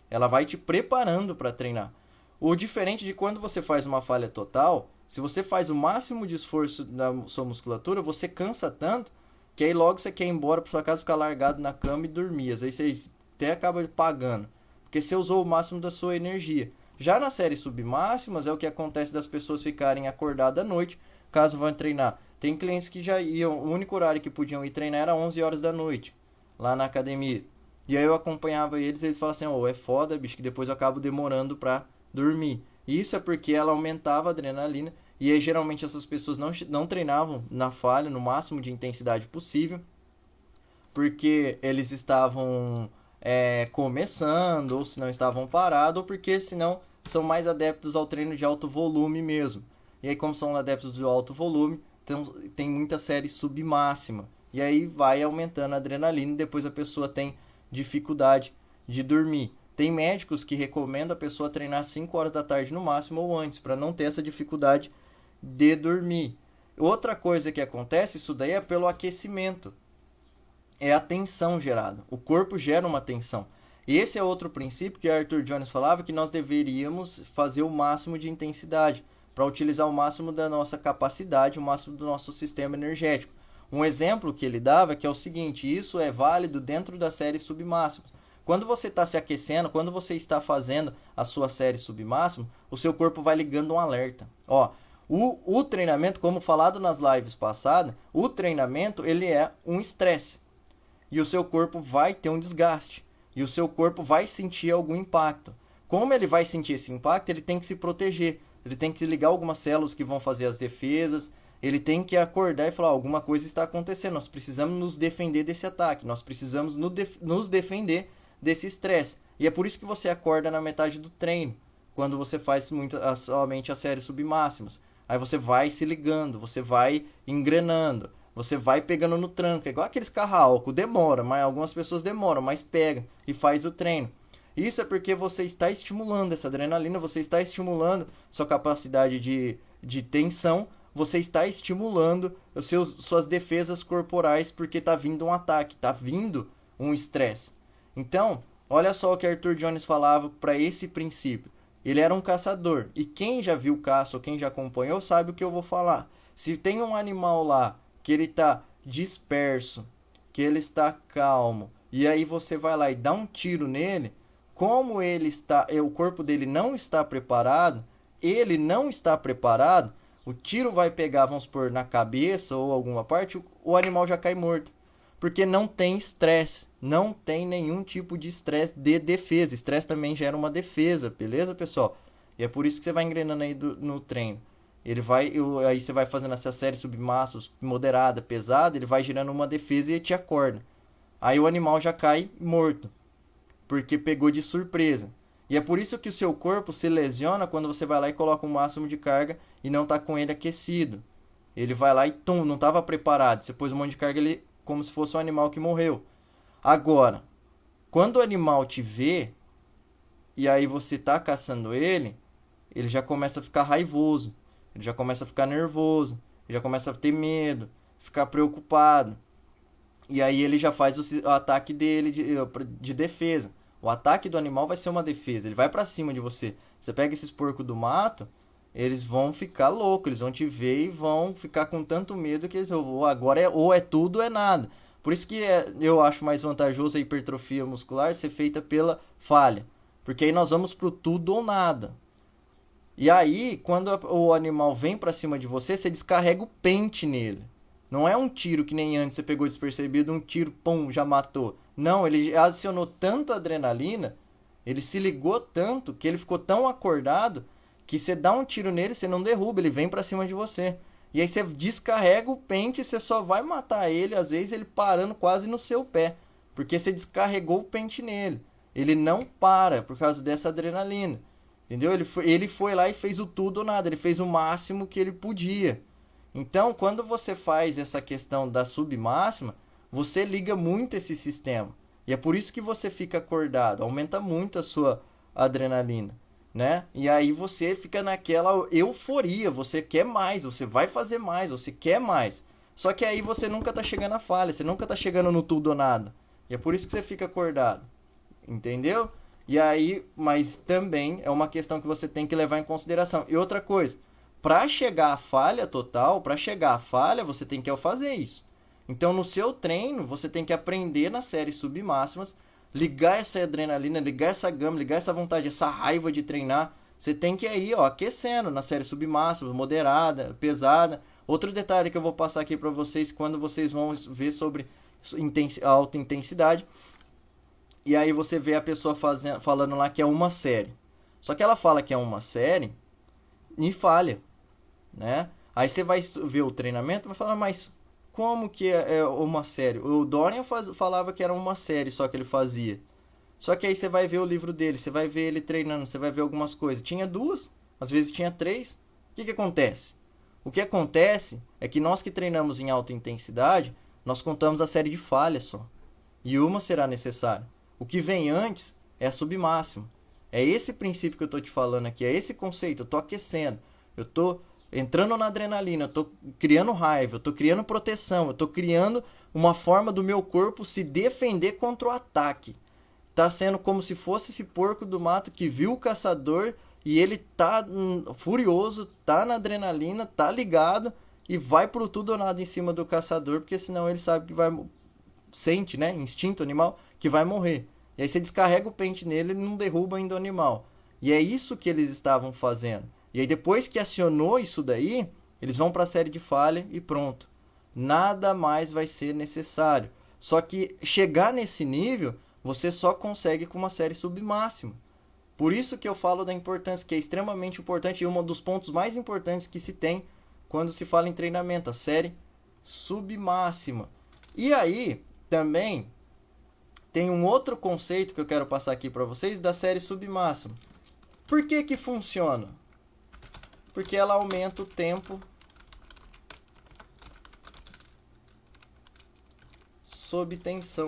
Ela vai te preparando para treinar. O diferente de quando você faz uma falha total, se você faz o máximo de esforço na sua musculatura, você cansa tanto que aí logo você quer ir embora para sua casa, ficar largado na cama e dormir. Às vezes você até acaba pagando, porque você usou o máximo da sua energia. Já nas séries submáximas é o que acontece das pessoas ficarem acordadas à noite, caso vão treinar. Tem clientes que já iam, o único horário que podiam ir treinar era 11 horas da noite, lá na academia. E aí eu acompanhava eles falavam assim, é foda, bicho, que depois eu acabo demorando pra dormir. E isso é porque ela aumentava a adrenalina, e aí geralmente essas pessoas não treinavam na falha, no máximo de intensidade possível, porque eles estavam começando, ou se não estavam parados, ou porque senão são mais adeptos ao treino de alto volume mesmo. E aí como são adeptos do alto volume, então, tem muita série submáxima. E aí vai aumentando a adrenalina e depois a pessoa tem dificuldade de dormir. Tem médicos que recomendam a pessoa treinar 5 horas da tarde no máximo ou antes, para não ter essa dificuldade de dormir. Outra coisa que acontece, isso daí é pelo aquecimento. É a tensão gerada. O corpo gera uma tensão. Esse é outro princípio que Arthur Jones falava, que nós deveríamos fazer o máximo de intensidade, para utilizar o máximo da nossa capacidade, o máximo do nosso sistema energético. Um exemplo que ele dava que é o seguinte, isso é válido dentro das séries submáximas. Quando você está se aquecendo, quando você está fazendo a sua série submáxima, o seu corpo vai ligando um alerta. O treinamento, como falado nas lives passadas, o treinamento ele é um estresse. E o seu corpo vai ter um desgaste. E o seu corpo vai sentir algum impacto. Como ele vai sentir esse impacto, ele tem que se proteger. Ele tem que ligar algumas células que vão fazer as defesas. Ele tem que acordar e falar, alguma coisa está acontecendo, nós precisamos nos defender desse ataque, nós precisamos nos defender desse estresse. E é por isso que você acorda na metade do treino, quando você faz somente as séries submáximas. Aí você vai se ligando, você vai engrenando, você vai pegando no tranco. É igual aqueles carros a álcool, demora, mas algumas pessoas demoram, mas pega e faz o treino. Isso é porque você está estimulando essa adrenalina, você está estimulando sua capacidade de tensão, você está estimulando suas defesas corporais porque está vindo um ataque, está vindo um estresse. Então, olha só o que Arthur Jones falava para esse princípio. Ele era um caçador, e quem já viu caça ou quem já acompanhou sabe o que eu vou falar. Se tem um animal lá que ele está disperso, que ele está calmo, e aí você vai lá e dá um tiro nele, como o corpo dele não está preparado, ele não está preparado, o tiro vai pegar, vamos supor, na cabeça ou alguma parte, o animal já cai morto. Porque não tem estresse, não tem nenhum tipo de estresse de defesa. Estresse também gera uma defesa, beleza, pessoal? E é por isso que você vai engrenando aí no treino. Aí você vai fazendo essa série submáxima, moderada, pesada, ele vai gerando uma defesa e te acorda. Aí o animal já cai morto, porque pegou de surpresa. E é por isso que o seu corpo se lesiona quando você vai lá e coloca o máximo de carga e não está com ele aquecido. Ele vai lá e não estava preparado. Você pôs um monte de carga ele como se fosse um animal que morreu. Agora, quando o animal te vê e aí você está caçando ele já começa a ficar raivoso, ele já começa a ficar nervoso, ele já começa a ter medo, ficar preocupado. E aí ele já faz o ataque dele de defesa. O ataque do animal vai ser uma defesa. Ele vai pra cima de você. Você pega esses porcos do mato, eles vão ficar loucos. Eles vão te ver e vão ficar com tanto medo que eles vão, agora ou é tudo ou é nada. Por isso que eu acho mais vantajoso a hipertrofia muscular ser feita pela falha. Porque aí nós vamos pro tudo ou nada. E aí, quando o animal vem pra cima de você, você descarrega o pente nele. Não é um tiro que nem antes você pegou despercebido, um tiro, pum, já matou. Não, ele adicionou tanto adrenalina, ele se ligou tanto, que ele ficou tão acordado, que você dá um tiro nele, você não derruba, ele vem pra cima de você. E aí você descarrega o pente e você só vai matar ele, às vezes ele parando quase no seu pé. Porque você descarregou o pente nele. Ele não para por causa dessa adrenalina. Entendeu? Ele foi lá e fez o tudo ou nada. Ele fez o máximo que ele podia. Então, quando você faz essa questão da submáxima, você liga muito esse sistema. E é por isso que você fica acordado. Aumenta muito a sua adrenalina, né? E aí você fica naquela euforia. Você quer mais, você vai fazer mais, você quer mais. Só que aí você nunca tá chegando à falha. Você nunca tá chegando no tudo ou nada. E é por isso que você fica acordado. Entendeu? E aí, mas também é uma questão que você tem que levar em consideração. E outra coisa, para chegar à falha total, para chegar à falha, você tem que fazer isso. Então, no seu treino, você tem que aprender nas séries submáximas, ligar essa adrenalina, ligar essa gama, ligar essa vontade, essa raiva de treinar. Você tem que ir, ó, aquecendo na série submáxima, moderada, pesada. Outro detalhe que eu vou passar aqui para vocês quando vocês vão ver sobre alta intensidade. E aí você vê a pessoa falando lá que é uma série. Só que ela fala que é uma série e falha, né? Aí você vai ver o treinamento e vai falar, mas como que é uma série? O Dorian falava que era uma série só que ele fazia. Só que aí você vai ver o livro dele, você vai ver ele treinando, você vai ver algumas coisas. Tinha duas, às vezes tinha três. O que acontece? O que acontece é que nós que treinamos em alta intensidade, nós contamos a série de falhas só. E uma será necessária. O que vem antes é a submáxima. É esse princípio que eu estou te falando aqui, é esse conceito. Eu estou aquecendo, eu estou entrando na adrenalina, eu estou criando raiva, eu estou criando proteção, eu estou criando uma forma do meu corpo se defender contra o ataque. Está sendo como se fosse esse porco do mato que viu o caçador e ele tá furioso, tá na adrenalina, tá ligado e vai pro tudo ou nada em cima do caçador, porque senão ele sabe que vai, sente, né, instinto animal, que vai morrer. E aí você descarrega o pente nele, ele não derruba ainda o animal. E é isso que eles estavam fazendo. E aí depois que acionou isso daí, eles vão para a série de falha e pronto. Nada mais vai ser necessário. Só que chegar nesse nível, você só consegue com uma série submáxima. Por isso que eu falo da importância, que é extremamente importante e um dos pontos mais importantes que se tem quando se fala em treinamento, a série submáxima. E aí, também tem um outro conceito que eu quero passar aqui para vocês da série submáxima. Por que que funciona? Porque ela aumenta o tempo sob tensão.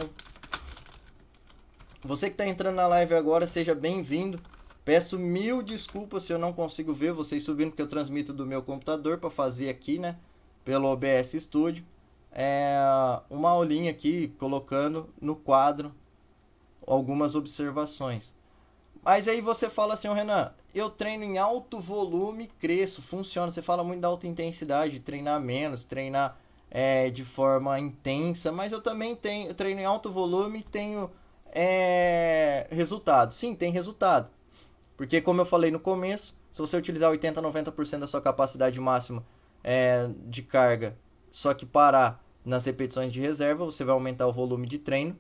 Você que está entrando na live agora, seja bem-vindo. Peço mil desculpas se eu não consigo ver vocês subindo, porque eu transmito do meu computador para fazer aqui, né? Pelo OBS Studio. Uma aulinha aqui, colocando no quadro algumas observações. Mas aí você fala assim, Renan, eu treino em alto volume, cresço, funciona. Você fala muito da alta intensidade, treinar menos, treinar de forma intensa, mas eu também treino em alto volume e tenho resultado. Sim, tem resultado. Porque como eu falei no começo, se você utilizar 80 a 90% da sua capacidade máxima de carga, só que parar nas repetições de reserva, você vai aumentar o volume de treino.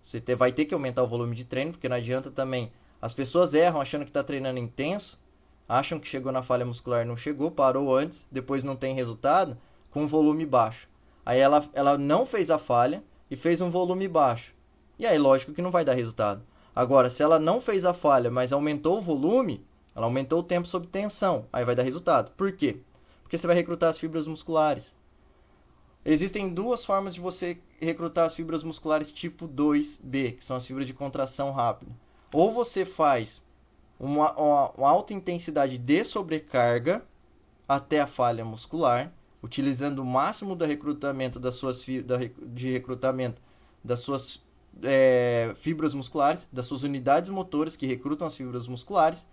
Você vai ter que aumentar o volume de treino, porque não adianta também. As pessoas erram achando que está treinando intenso, acham que chegou na falha muscular, não chegou, parou antes, depois não tem resultado, com volume baixo. Aí ela não fez a falha e fez um volume baixo. E aí, lógico que não vai dar resultado. Agora, se ela não fez a falha, mas aumentou o volume, ela aumentou o tempo sob tensão, aí vai dar resultado. Por quê? Porque você vai recrutar as fibras musculares. Existem duas formas de você recrutar as fibras musculares tipo 2B, que são as fibras de contração rápida. Ou você faz uma alta intensidade de sobrecarga até a falha muscular, utilizando o máximo do recrutamento das suas fibras musculares, das suas unidades motoras que recrutam as fibras musculares,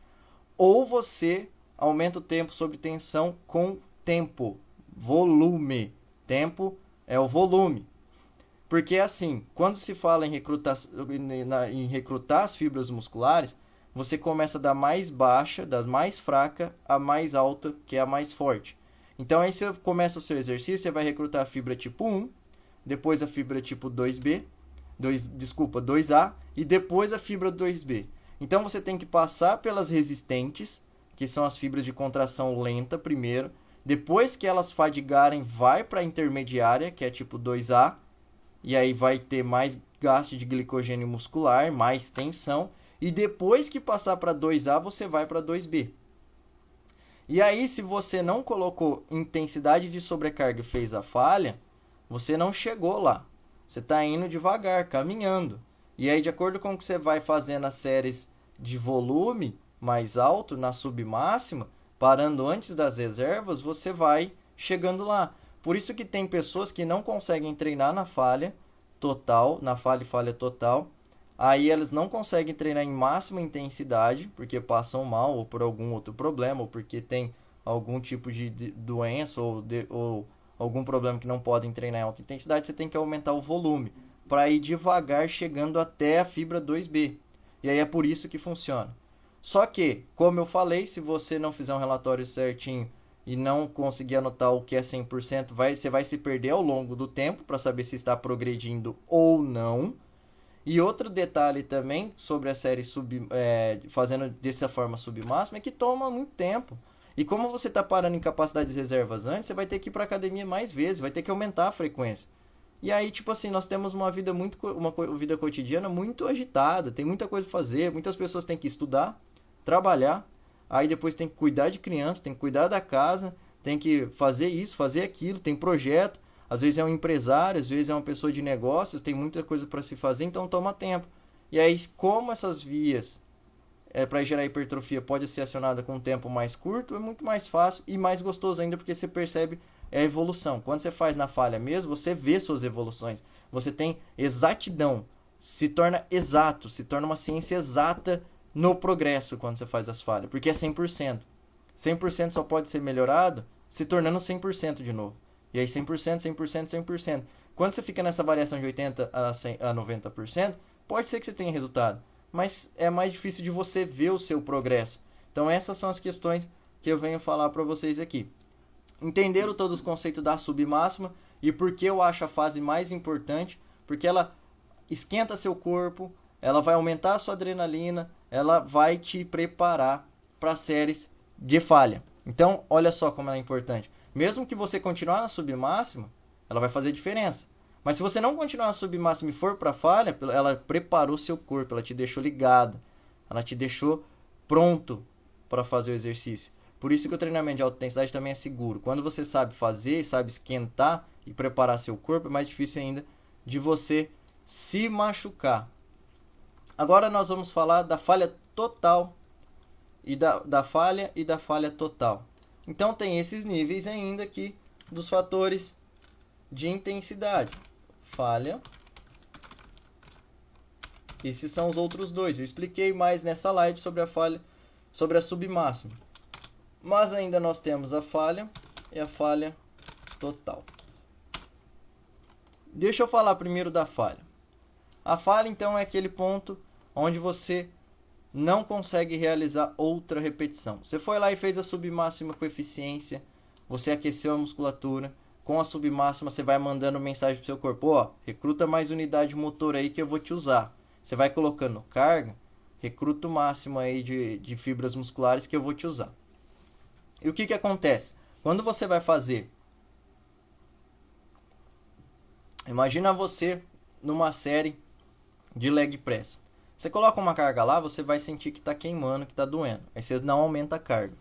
ou você aumenta o tempo sob tensão com tempo, volume. Tempo é o volume. Porque assim, quando se fala em recrutar as fibras musculares, você começa da mais baixa, das mais fraca, a mais alta, que é a mais forte. Então aí você começa o seu exercício, você vai recrutar a fibra tipo 1, depois a fibra tipo 2B, 2A, e depois a fibra 2B. Então você tem que passar pelas resistentes, que são as fibras de contração lenta primeiro. Depois que elas fadigarem, vai para a intermediária, que é tipo 2A, e aí vai ter mais gasto de glicogênio muscular, mais tensão. E depois que passar para 2A, você vai para 2B. E aí, se você não colocou intensidade de sobrecarga e fez a falha, você não chegou lá. Você está indo devagar, caminhando. E aí, de acordo com o que você vai fazendo as séries de volume mais alto, na submáxima, parando antes das reservas, você vai chegando lá. Por isso que tem pessoas que não conseguem treinar na falha total, na falha e falha total. Aí elas não conseguem treinar em máxima intensidade, porque passam mal, ou por algum outro problema, ou porque tem algum tipo de doença, ou algum problema que não podem treinar em alta intensidade. Você tem que aumentar o volume, para ir devagar, chegando até a fibra 2B. E aí é por isso que funciona. Só que, como eu falei, se você não fizer um relatório certinho e não conseguir anotar o que é 100%, você vai se perder ao longo do tempo para saber se está progredindo ou não. E outro detalhe também sobre a série fazendo dessa forma submáxima é que toma muito tempo. E como você está parando em capacidades reservas antes, você vai ter que ir para academia mais vezes, vai ter que aumentar a frequência. E aí, tipo assim, nós temos uma vida vida cotidiana muito agitada, tem muita coisa para fazer, muitas pessoas têm que estudar, trabalhar, aí depois tem que cuidar de criança, tem que cuidar da casa, tem que fazer isso, fazer aquilo, tem projeto. Às vezes é um empresário, às vezes é uma pessoa de negócios, tem muita coisa para se fazer, então toma tempo. E aí, como essas vias para gerar hipertrofia pode ser acionada com um tempo mais curto, é muito mais fácil e mais gostoso ainda, porque você percebe a evolução. Quando você faz na falha mesmo, você vê suas evoluções. Você tem exatidão, se torna exato, se torna uma ciência exata no progresso quando você faz as falhas, porque é 100%. 100% só pode ser melhorado se tornando 100% de novo. E aí 100%, 100%, 100%. Quando você fica nessa variação de 80% a 90%, pode ser que você tenha resultado. Mas é mais difícil de você ver o seu progresso. Então essas são as questões que eu venho falar para vocês aqui. Entenderam todos os conceitos da submáxima e por que eu acho a fase mais importante? Porque ela esquenta seu corpo, ela vai aumentar a sua adrenalina, ela vai te preparar para séries de falha. Então, olha só como ela é importante. Mesmo que você continuar na submáxima, ela vai fazer diferença. Mas se você não continuar na submáxima e for para falha, ela preparou seu corpo, ela te deixou ligado, ela te deixou pronto para fazer o exercício. Por isso que o treinamento de alta intensidade também é seguro. Quando você sabe fazer, sabe esquentar e preparar seu corpo, é mais difícil ainda de você se machucar. Agora nós vamos falar da falha total e da falha total. Então tem esses níveis ainda aqui dos fatores de intensidade. Falha. Esses são os outros dois. Eu expliquei mais nessa live sobre a falha, sobre a submáxima. Mas ainda nós temos a falha e a falha total. Deixa eu falar primeiro da falha. A falha, então, é aquele ponto onde você não consegue realizar outra repetição. Você foi lá e fez a submáxima com eficiência, você aqueceu a musculatura, com a submáxima você vai mandando mensagem pro seu corpo, ó, recruta mais unidade motor aí que eu vou te usar. Você vai colocando carga, recruta o máximo aí de fibras musculares que eu vou te usar. E o que acontece? Quando você vai fazer, imagina você numa série de leg press. Você coloca uma carga lá, você vai sentir que está queimando, que está doendo. Aí você não aumenta a carga.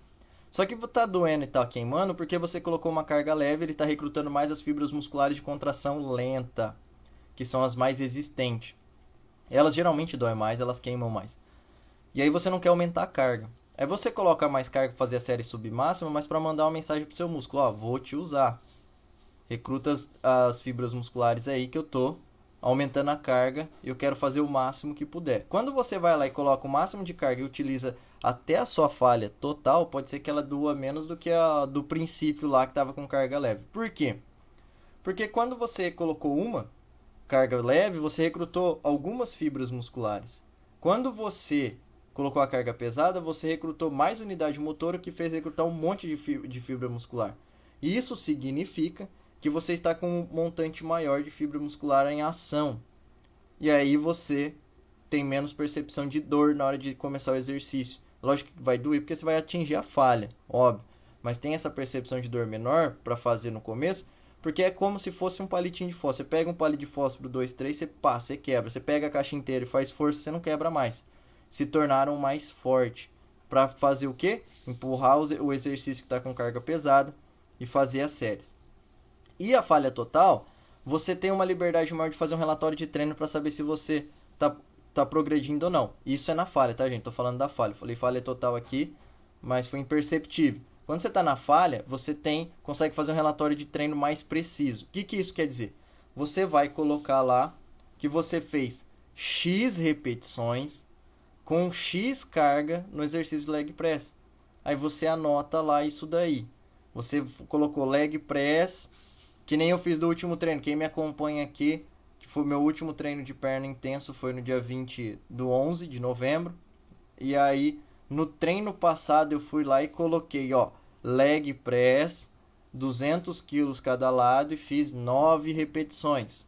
Só que está doendo e está queimando porque você colocou uma carga leve, ele está recrutando mais as fibras musculares de contração lenta, que são as mais resistentes. Elas geralmente doem mais, elas queimam mais. E aí você não quer aumentar a carga. Aí você coloca mais carga para fazer a série submáxima, mas para mandar uma mensagem pro seu músculo, ó, vou te usar. Recruta as fibras musculares aí que eu tô aumentando a carga e eu quero fazer o máximo que puder. Quando você vai lá e coloca o máximo de carga e utiliza até a sua falha total, pode ser que ela doa menos do que a do princípio lá que estava com carga leve. Por quê? Porque quando você colocou uma carga leve, você recrutou algumas fibras musculares. Quando você colocou a carga pesada, você recrutou mais unidade motora, que fez recrutar um monte de fibra muscular. E isso significa que você está com um montante maior de fibra muscular em ação. E aí você tem menos percepção de dor na hora de começar o exercício. Lógico que vai doer porque você vai atingir a falha, óbvio. Mas tem essa percepção de dor menor para fazer no começo, porque é como se fosse um palitinho de fósforo. Você pega um palito de fósforo 2, 3, você quebra. Você pega a caixa inteira e faz força, você não quebra mais. Se tornaram mais forte. Para fazer o quê? Empurrar o exercício que está com carga pesada e fazer as séries. E a falha total, você tem uma liberdade maior de fazer um relatório de treino para saber se você tá progredindo ou não. Isso é na falha, tá, gente? Tô falando da falha. Falei falha total aqui, mas foi imperceptível. Quando você está na falha, você consegue fazer um relatório de treino mais preciso. O que isso quer dizer? Você vai colocar lá que você fez X repetições com X carga no exercício de leg press. Aí você anota lá isso daí. Você colocou leg press, que nem eu fiz do último treino. Quem me acompanha aqui, que foi meu último treino de perna intenso, foi no dia 20 do 11 de novembro. E aí, no treino passado, eu fui lá e coloquei, leg press, 200 quilos cada lado e fiz 9 repetições.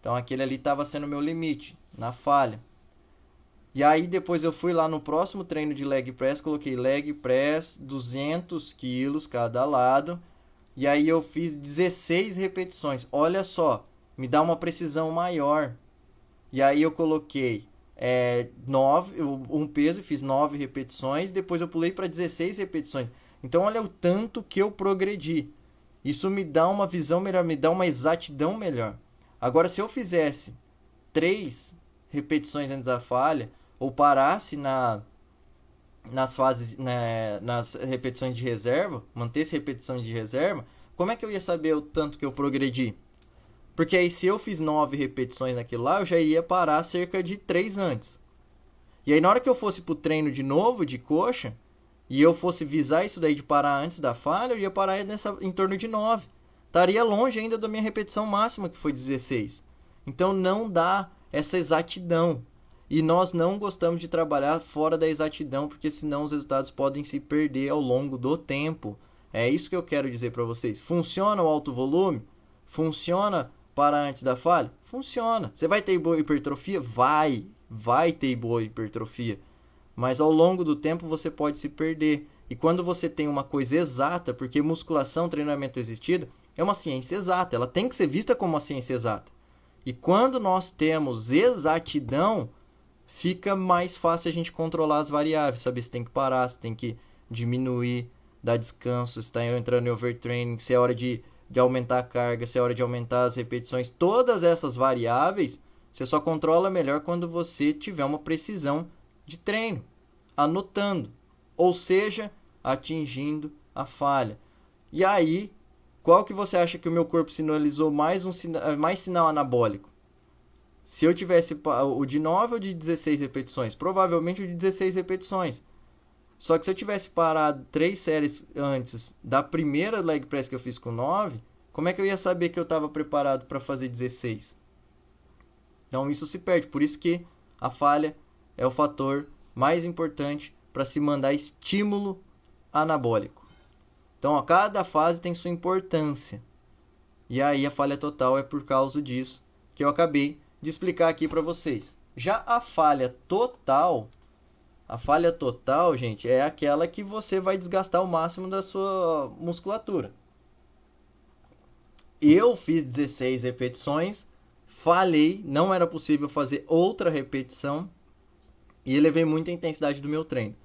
Então, aquele ali estava sendo meu limite, na falha. E aí, depois eu fui lá no próximo treino de leg press, coloquei leg press, 200 quilos cada lado. E aí, eu fiz 16 repetições. Olha só, me dá uma precisão maior. E aí, eu coloquei um peso e fiz 9 repetições. Depois, eu pulei para 16 repetições. Então, olha o tanto que eu progredi. Isso me dá uma visão melhor, me dá uma exatidão melhor. Agora, se eu fizesse 3 repetições antes da falha, ou parasse nas fases, nas repetições de reserva, mantesse repetições de reserva, como é que eu ia saber o tanto que eu progredi? Porque aí, se eu fiz 9 repetições naquilo lá, eu já ia parar cerca de 3 antes. E aí, na hora que eu fosse pro treino de novo, de coxa, e eu fosse visar isso daí de parar antes da falha, eu ia parar em torno de 9. Estaria longe ainda da minha repetição máxima, que foi 16. Então, não dá essa exatidão. E nós não gostamos de trabalhar fora da exatidão, porque senão os resultados podem se perder ao longo do tempo. É isso que eu quero dizer para vocês. Funciona o alto volume? Funciona para antes da falha? Funciona. Você vai ter boa hipertrofia? Vai ter boa hipertrofia. Mas ao longo do tempo você pode se perder. E quando você tem uma coisa exata, porque musculação, treinamento resistido, é uma ciência exata. Ela tem que ser vista como uma ciência exata. E quando nós temos exatidão, fica mais fácil a gente controlar as variáveis. Saber se tem que parar, se tem que diminuir, dar descanso, se está entrando em overtraining, se é hora de aumentar a carga, se é hora de aumentar as repetições. Todas essas variáveis, você só controla melhor quando você tiver uma precisão de treino, anotando, ou seja, atingindo a falha. E aí, qual que você acha que o meu corpo sinalizou mais sinal anabólico? Se eu tivesse o de 9 ou de 16 repetições? Provavelmente o de 16 repetições. Só que se eu tivesse parado 3 séries antes da primeira leg press que eu fiz com 9, como é que eu ia saber que eu estava preparado para fazer 16? Então isso se perde. Por isso que a falha é o fator mais importante para se mandar estímulo anabólico. Então, cada fase tem sua importância. E aí a falha total é por causa disso que eu acabei de explicar aqui para vocês. Já a falha total, gente, é aquela que você vai desgastar o máximo da sua musculatura. Eu fiz 16 repetições, falhei, não era possível fazer outra repetição e elevei muito a intensidade do meu treino.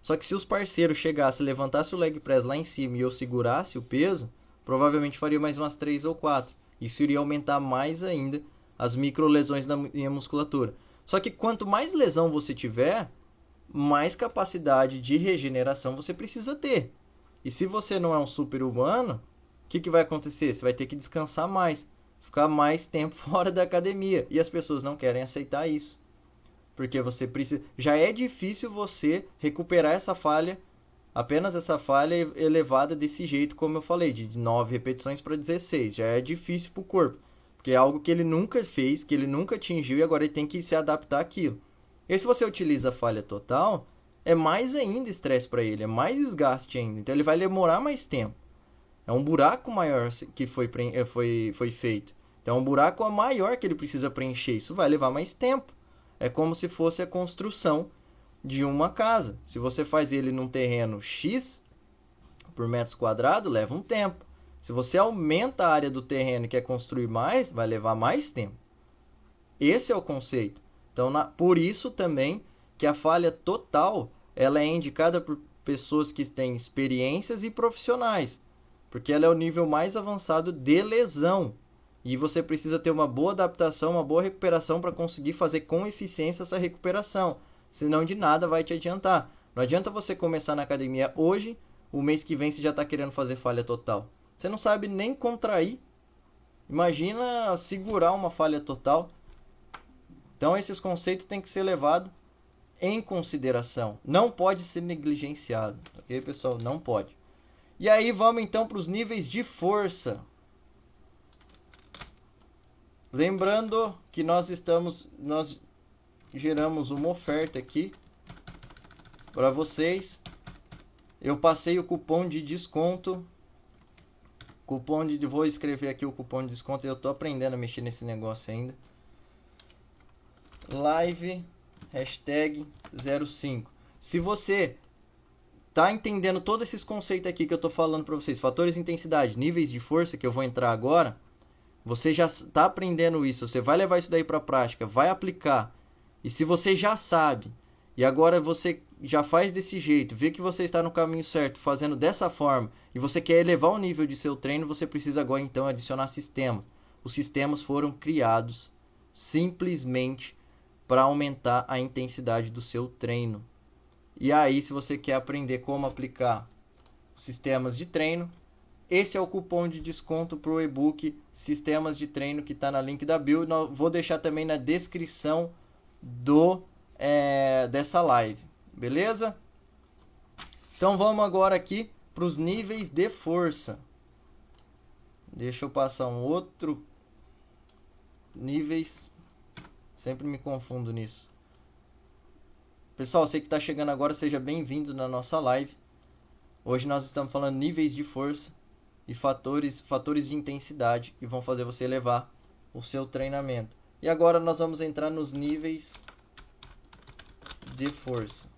Só que se os parceiros chegassem, levantassem o leg press lá em cima e eu segurasse o peso, provavelmente faria mais umas 3 ou 4. Isso iria aumentar mais ainda as micro lesões da minha musculatura. Só que quanto mais lesão você tiver, mais capacidade de regeneração você precisa ter. E se você não é um super-humano, o que vai acontecer? Você vai ter que descansar mais, ficar mais tempo fora da academia. E as pessoas não querem aceitar isso. Porque você precisa. Já é difícil você recuperar essa falha, apenas essa falha elevada desse jeito, como eu falei, de 9 repetições para 16. Já é difícil para o corpo, porque é algo que ele nunca fez, que ele nunca atingiu e agora ele tem que se adaptar àquilo. E se você utiliza a falha total, é mais ainda estresse para ele, é mais desgaste ainda. Então ele vai demorar mais tempo. É um buraco maior que foi feito. Então é um buraco maior que ele precisa preencher. Isso vai levar mais tempo. É como se fosse a construção de uma casa. Se você faz ele num terreno X por metros quadrados, leva um tempo. Se você aumenta a área do terreno e quer construir mais, vai levar mais tempo. Esse é o conceito. Então, por isso também que a falha total ela é indicada por pessoas que têm experiências e profissionais, porque ela é o nível mais avançado de lesão. E você precisa ter uma boa adaptação, uma boa recuperação para conseguir fazer com eficiência essa recuperação. Senão de nada vai te adiantar. Não adianta você começar na academia hoje, o mês que vem você já está querendo fazer falha total. Você não sabe nem contrair. Imagina segurar uma falha total. Então esses conceitos têm que ser levados em consideração. Não pode ser negligenciado. Ok, pessoal? Não pode. E aí vamos então para os níveis de força. Lembrando que nós geramos uma oferta aqui para vocês. Eu passei o cupom de desconto. Vou escrever aqui o cupom de desconto. Eu estou aprendendo a mexer nesse negócio ainda. Live hashtag 05. Se você tá entendendo todos esses conceitos aqui que eu tô falando para vocês, fatores de intensidade, níveis de força, que eu vou entrar agora, você já tá aprendendo isso, você vai levar isso daí para a prática, vai aplicar. E se você já sabe, e agora você já faz desse jeito, vê que você está no caminho certo, fazendo dessa forma, e você quer elevar o nível de seu treino, você precisa agora então adicionar sistemas. Os sistemas foram criados simplesmente para aumentar a intensidade do seu treino. E aí, se você quer aprender como aplicar sistemas de treino, esse é o cupom de desconto para o e-book Sistemas de Treino, que está na link da bio. Vou deixar também na descrição dessa live. Beleza? Então vamos agora aqui para os níveis de força. Deixa eu passar um outro. Níveis. Sempre me confundo nisso. Pessoal, você que está chegando agora, seja bem-vindo na nossa live. Hoje nós estamos falando níveis de força e fatores de intensidade que vão fazer você elevar o seu treinamento. E agora nós vamos entrar nos níveis de força.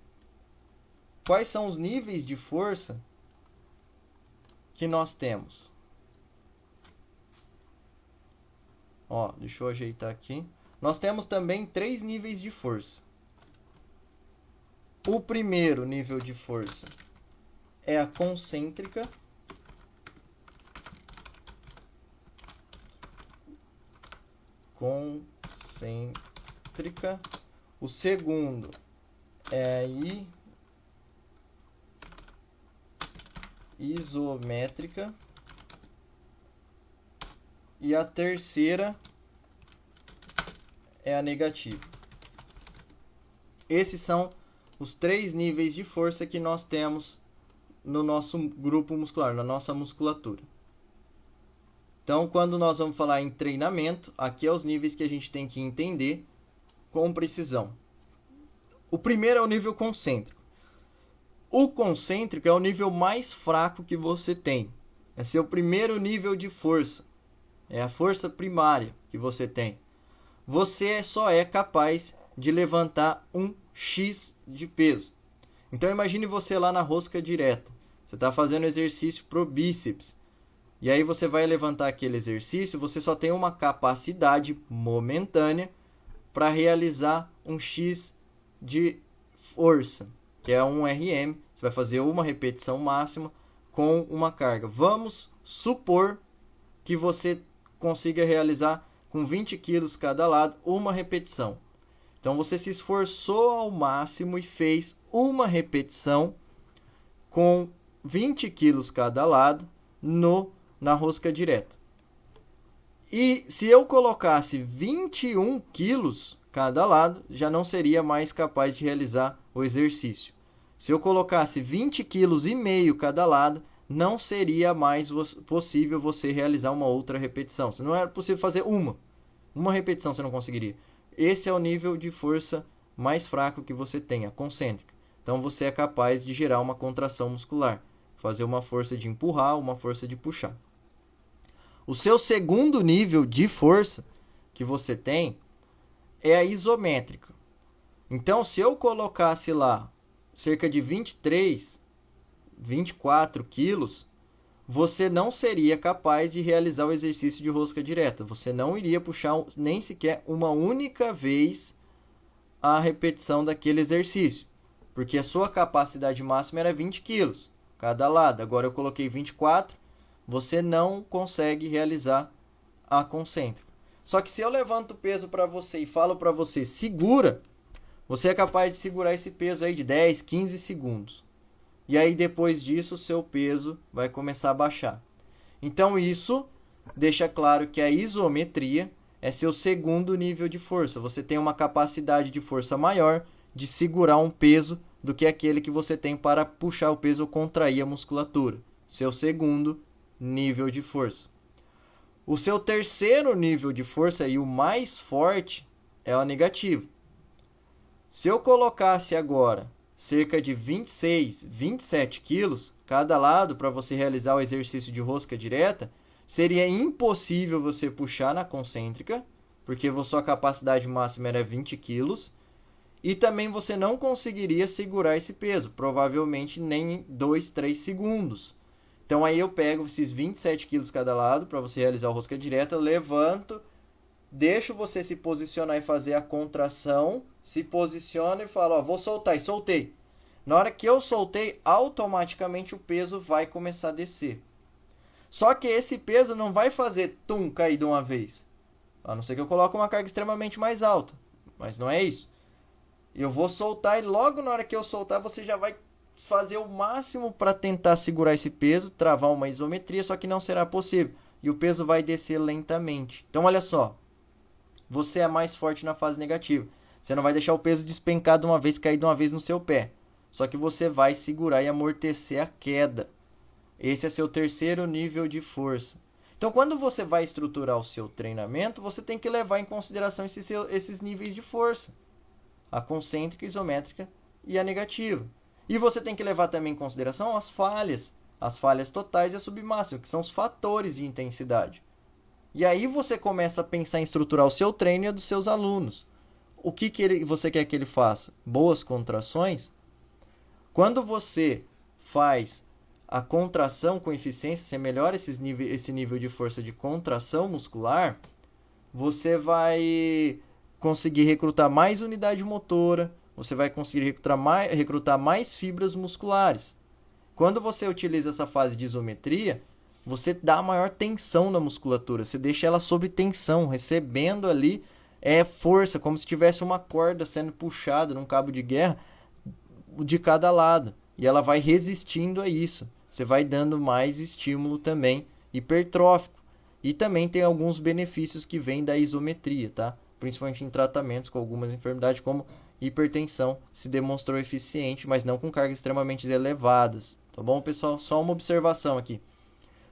Quais são os níveis de força que nós temos? Ó, deixa eu ajeitar aqui. Nós temos também 3 níveis de força. O primeiro nível de força é a concêntrica. Concêntrica. O segundo é a isométrica. E a terceira é a negativa. Esses são os 3 níveis de força que nós temos no nosso grupo muscular, na nossa musculatura. Então, quando nós vamos falar em treinamento, aqui é os níveis que a gente tem que entender com precisão. O primeiro é o nível concêntrico. O concêntrico é o nível mais fraco que você tem. É seu primeiro nível de força. É a força primária que você tem. Você só é capaz de levantar um X de peso. Então imagine você lá na rosca direta. Você está fazendo exercício pro bíceps. E aí você vai levantar aquele exercício, você só tem uma capacidade momentânea para realizar um X de força, que é um RM. Você vai fazer uma repetição máxima com uma carga. Vamos supor que você consiga realizar com 20 quilos cada lado uma repetição. Então você se esforçou ao máximo e fez uma repetição com 20 quilos cada lado na rosca direta. E se eu colocasse 21 quilos cada lado, já não seria mais capaz de realizar o exercício. Se eu colocasse 20 quilos e meio cada lado, não seria mais possível você realizar uma outra repetição. Se não era possível fazer uma repetição, você não conseguiria. Esse é o nível de força mais fraco que você tem, a concêntrica. Então você é capaz de gerar uma contração muscular, fazer uma força de empurrar, uma força de puxar. O seu segundo nível de força que você tem é a isométrica. Então, se eu colocasse lá cerca de 23, 24 quilos, você não seria capaz de realizar o exercício de rosca direta. Você não iria puxar nem sequer uma única vez a repetição daquele exercício, porque a sua capacidade máxima era 20 quilos cada lado. Agora eu coloquei 24, você não consegue realizar a concêntrica. Só que se eu levanto o peso para você e falo para você, segura, você é capaz de segurar esse peso aí de 10, 15 segundos. E aí depois disso o seu peso vai começar a baixar. Então isso deixa claro que a isometria é seu segundo nível de força. Você tem uma capacidade de força maior de segurar um peso do que aquele que você tem para puxar o peso ou contrair a musculatura. Seu segundo nível de força. O seu terceiro nível de força e o mais forte é o negativo. Se eu colocasse agora cerca de 26, 27 quilos cada lado para você realizar o exercício de rosca direta, seria impossível você puxar na concêntrica, porque a sua capacidade máxima era 20 quilos, e também você não conseguiria segurar esse peso, provavelmente nem em 2, 3 segundos. Então aí eu pego esses 27 quilos cada lado para você realizar a rosca direta, levanto, deixo você se posicionar e fazer a contração, se posiciona e fala, ó, vou soltar, e soltei. Na hora que eu soltei, automaticamente o peso vai começar a descer. Só que esse peso não vai fazer cair de uma vez. A não ser que eu coloque uma carga extremamente mais alta. Mas não é isso. Eu vou soltar e logo na hora que eu soltar, você já vai fazer o máximo para tentar segurar esse peso, travar uma isometria, só que não será possível. E o peso vai descer lentamente. Então olha só. Você é mais forte na fase negativa. Você não vai deixar o peso despencar de uma vez, cair de uma vez no seu pé. Só que você vai segurar e amortecer a queda. Esse é seu terceiro nível de força. Então, quando você vai estruturar o seu treinamento, você tem que levar em consideração esses níveis de força. A concêntrica, isométrica e a negativa. E você tem que levar também em consideração as falhas totais e a submáxima, que são os fatores de intensidade. E aí você começa a pensar em estruturar o seu treino e a dos seus alunos. O que você quer que ele faça? Boas contrações? Quando você faz a contração com eficiência, você melhora esse nível de força de contração muscular, você vai conseguir recrutar mais unidade motora, você vai conseguir recrutar mais fibras musculares. Quando você utiliza essa fase de isometria, você dá maior tensão na musculatura, você deixa ela sob tensão, recebendo ali força, como se tivesse uma corda sendo puxada num cabo de guerra de cada lado. E ela vai resistindo a isso. Você vai dando mais estímulo também hipertrófico. E também tem alguns benefícios que vêm da isometria, tá? Principalmente em tratamentos com algumas enfermidades como hipertensão, se demonstrou eficiente, mas não com cargas extremamente elevadas. Tá bom, pessoal? Só uma observação aqui.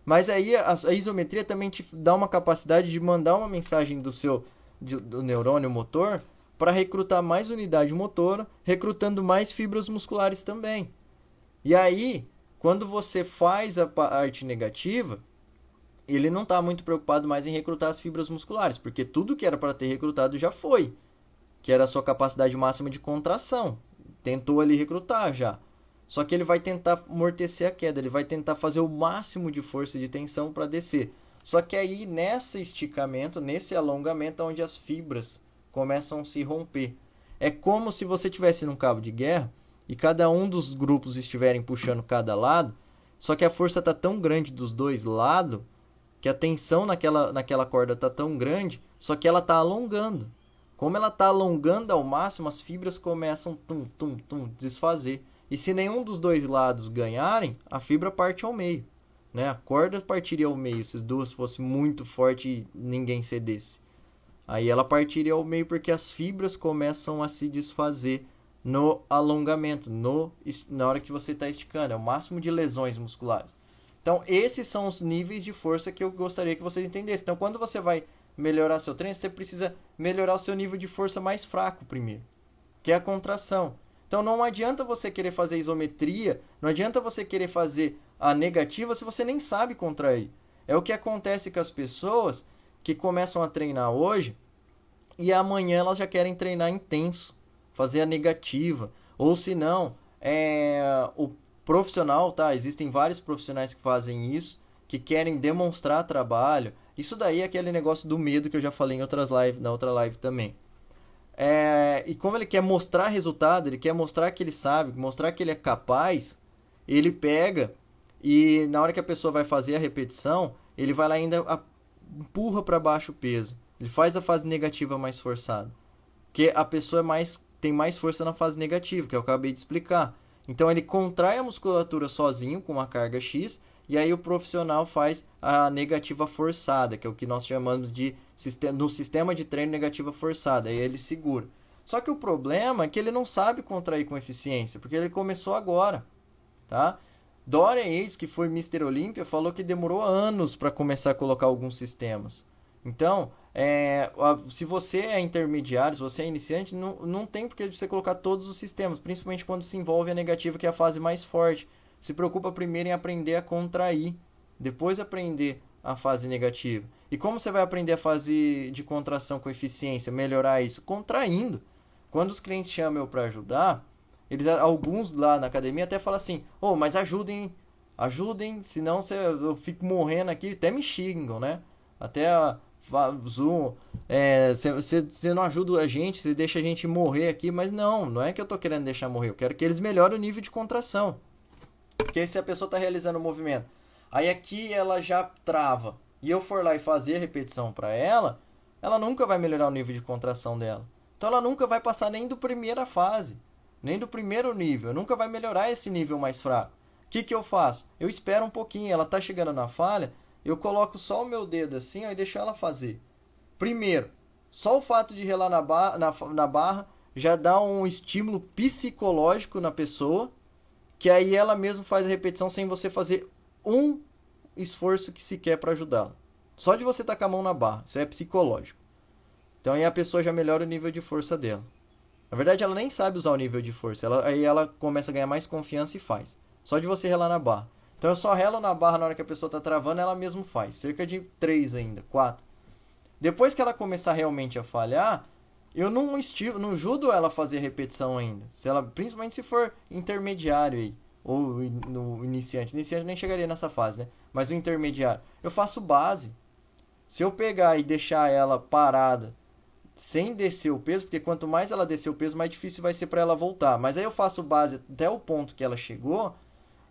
Mas aí a isometria também te dá uma capacidade de mandar uma mensagem do neurônio motor para recrutar mais unidade motora, recrutando mais fibras musculares também. E aí, quando você faz a parte negativa, ele não está muito preocupado mais em recrutar as fibras musculares, porque tudo que era para ter recrutado já foi, que era a sua capacidade máxima de contração. Tentou ali recrutar já. Só que ele vai tentar amortecer a queda, ele vai tentar fazer o máximo de força e de tensão para descer. Só que aí, nesse esticamento, nesse alongamento, é onde as fibras começam a se romper. É como se você estivesse num cabo de guerra e cada um dos grupos estiverem puxando cada lado, só que a força está tão grande dos dois lados, que a tensão naquela corda está tão grande, só que ela está alongando. Como ela está alongando ao máximo, as fibras começam a desfazer. E se nenhum dos dois lados ganharem, a fibra parte ao meio. Né? A corda partiria ao meio se as duas fossem muito fortes e ninguém cedesse. Aí ela partiria ao meio porque as fibras começam a se desfazer no alongamento, na hora que você está esticando. É o máximo de lesões musculares. Então, esses são os níveis de força que eu gostaria que vocês entendessem. Então, quando você vai melhorar seu treino, você precisa melhorar o seu nível de força mais fraco primeiro. que é a contração. Então não adianta você querer fazer isometria, não adianta você querer fazer a negativa se você nem sabe contrair. É o que acontece com as pessoas que começam a treinar hoje e amanhã elas já querem treinar intenso, fazer a negativa. Ou se não, o profissional, tá? Existem vários profissionais que fazem isso, que querem demonstrar trabalho. Isso daí é aquele negócio do medo que eu já falei em outras lives, na outra live também. E como ele quer mostrar resultado, ele quer mostrar que ele sabe, mostrar que ele é capaz, ele pega e na hora que a pessoa vai fazer a repetição, ele vai lá e ainda empurra para baixo o peso. Ele faz a fase negativa mais forçada. Porque a pessoa tem mais força na fase negativa, que eu acabei de explicar. Então ele contrai a musculatura sozinho com uma carga X e aí o profissional faz a negativa forçada, que é o que nós chamamos de no sistema de treino negativa forçada. Aí ele segura. Só que o problema é que ele não sabe contrair com eficiência, porque ele começou agora, tá? Dorian Yates, que foi Mr. Olympia, falou que demorou anos para começar a colocar alguns sistemas. Então, se você é intermediário, se você é iniciante, não tem por que você colocar todos os sistemas, principalmente quando se envolve a negativa, que é a fase mais forte. Se preocupa primeiro em aprender a contrair, depois aprender a fase negativa. E como você vai aprender a fase de contração com eficiência, melhorar isso? Contraindo. Quando os clientes chamam eu para ajudar, alguns lá na academia até falam assim, mas ajudem, senão eu fico morrendo aqui, até me xingam, né? Até Zoom, você não ajuda a gente, você deixa a gente morrer aqui, mas não é que eu tô querendo deixar morrer, eu quero que eles melhorem o nível de contração. Porque se a pessoa está realizando o movimento, aí aqui ela já trava, e eu for lá e fazer a repetição para ela nunca vai melhorar o nível de contração dela. Então ela nunca vai passar nem do primeira fase, nem do primeiro nível, nunca vai melhorar esse nível mais fraco. O que eu faço? Eu espero um pouquinho, ela está chegando na falha, eu coloco só o meu dedo assim e deixo ela fazer. Primeiro, só o fato de relar na barra já dá um estímulo psicológico na pessoa, que aí ela mesma faz a repetição sem você fazer um esforço que se quer para ajudá-la. Só de você estar com a mão na barra, isso é psicológico. Então aí a pessoa já melhora o nível de força dela. Na verdade ela nem sabe usar o nível de força, aí ela começa a ganhar mais confiança e faz. Só de você relar na barra. Então eu só relo na barra na hora que a pessoa está travando, ela mesmo faz. Cerca de 3 ainda, 4. Depois que ela começar realmente a falhar, eu não ajudo ela a fazer a repetição ainda. Principalmente se for intermediário aí. Ou no iniciante. Iniciante nem chegaria nessa fase, né? Mas o intermediário. Eu faço base. Se eu pegar e deixar ela parada sem descer o peso, porque quanto mais ela descer o peso, mais difícil vai ser para ela voltar. Mas aí eu faço base até o ponto que ela chegou,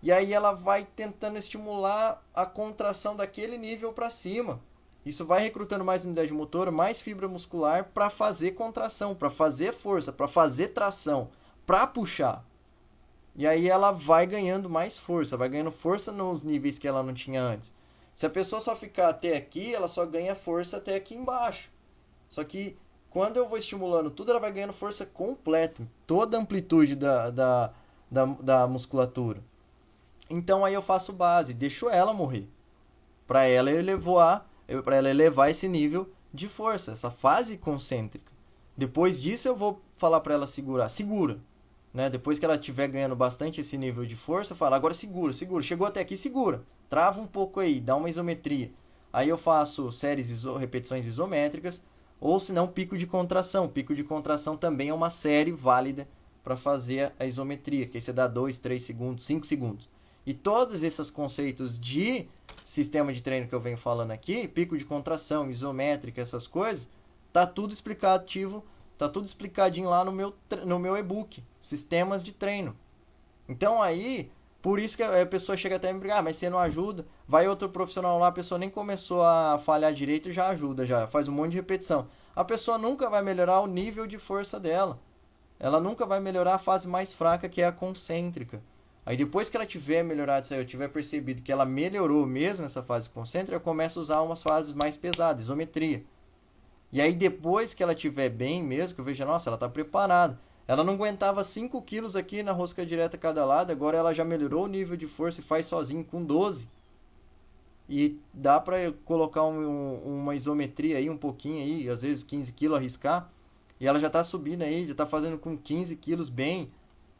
e aí ela vai tentando estimular a contração daquele nível para cima. Isso vai recrutando mais unidade motora, mais fibra muscular para fazer contração, para fazer força, para fazer tração, para puxar. E aí ela vai ganhando mais força, vai ganhando força nos níveis que ela não tinha antes. Se a pessoa só ficar até aqui, ela só ganha força até aqui embaixo. Só que quando eu vou estimulando tudo, ela vai ganhando força completa, em toda a amplitude da musculatura. Então aí eu faço base, deixo ela morrer. Para ela elevar esse nível de força, essa fase concêntrica. Depois disso eu vou falar para ela segurar. Segura. Né? Depois que ela estiver ganhando bastante esse nível de força, eu falo, agora segura. Chegou até aqui, segura. Trava um pouco aí, dá uma isometria. Aí eu faço repetições isométricas, ou se não, pico de contração. Pico de contração também é uma série válida para fazer a isometria, que aí você dá 2, 3 segundos, 5 segundos. E todos esses conceitos de sistema de treino que eu venho falando aqui, pico de contração, isométrica, essas coisas, tá tudo explicadinho lá no meu e-book, Sistemas de Treino. Então aí, por isso que a pessoa chega até a me brigar, mas você não ajuda, vai outro profissional lá, a pessoa nem começou a falhar direito e já ajuda, já faz um monte de repetição. A pessoa nunca vai melhorar o nível de força dela. Ela nunca vai melhorar a fase mais fraca, que é a concêntrica. Aí depois que ela tiver melhorado isso aí, eu tiver percebido que ela melhorou mesmo essa fase concêntrica, eu começo a usar umas fases mais pesadas, isometria. E aí depois que ela tiver bem mesmo, que eu vejo, nossa, ela está preparada. Ela não aguentava 5 quilos aqui na rosca direta cada lado, agora ela já melhorou o nível de força e faz sozinho com 12. E dá para colocar uma isometria aí, um pouquinho aí, às vezes 15 quilos arriscar. e ela já está subindo aí, já está fazendo com 15 quilos bem,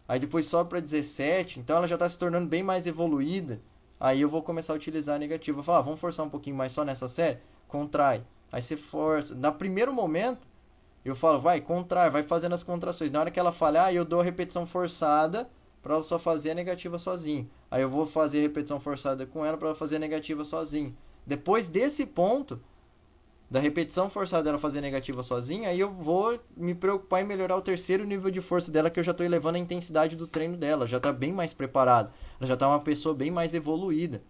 aí depois sobe para 17, então ela já está se tornando bem mais evoluída. Aí eu vou começar a utilizar a negativa. Vou falar, vamos forçar um pouquinho mais só nessa série? Contrai. Aí você força. No primeiro momento, eu falo, vai, contrai, vai fazendo as contrações. Na hora que ela falhar, eu dou a repetição forçada para ela só fazer a negativa sozinho. Aí eu vou fazer a repetição forçada com ela para ela fazer a negativa sozinho. Depois desse ponto, da repetição forçada dela fazer negativa sozinha, aí eu vou me preocupar em melhorar o terceiro nível de força dela, que eu já estou elevando a intensidade do treino dela, já está bem mais preparada, ela já está uma pessoa bem mais evoluída.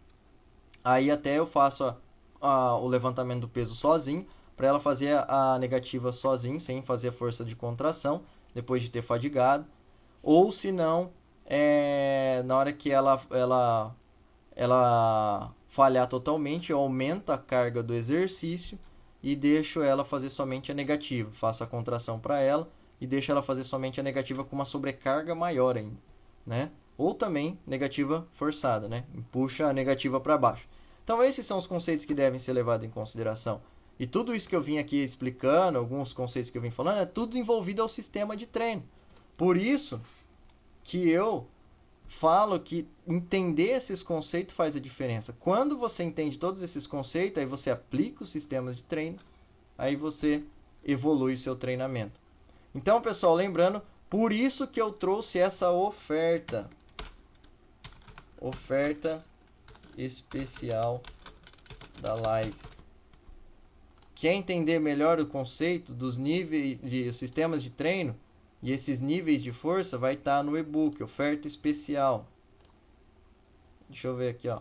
Aí até eu faço o levantamento do peso sozinho, para ela fazer a negativa sozinho, sem fazer a força de contração, depois de ter fadigado. Ou se não, na hora que ela falhar totalmente, eu aumento a carga do exercício e deixo ela fazer somente a negativa. Faço a contração para ela e deixo ela fazer somente a negativa com uma sobrecarga maior ainda, né? Ou também negativa forçada, né? Puxa a negativa para baixo. Então esses são os conceitos que devem ser levados em consideração. E tudo isso que eu vim aqui explicando, alguns conceitos que eu vim falando, é tudo envolvido ao sistema de treino. Por isso que eu falo que entender esses conceitos faz a diferença. Quando você entende todos esses conceitos, aí você aplica os sistemas de treino, aí você evolui o seu treinamento. Então, pessoal, lembrando, por isso que eu trouxe essa oferta especial da live. Quer entender melhor o conceito dos níveis de sistemas de treino e esses níveis de força, vai estar no e-book, oferta especial. Deixa eu ver aqui, ó.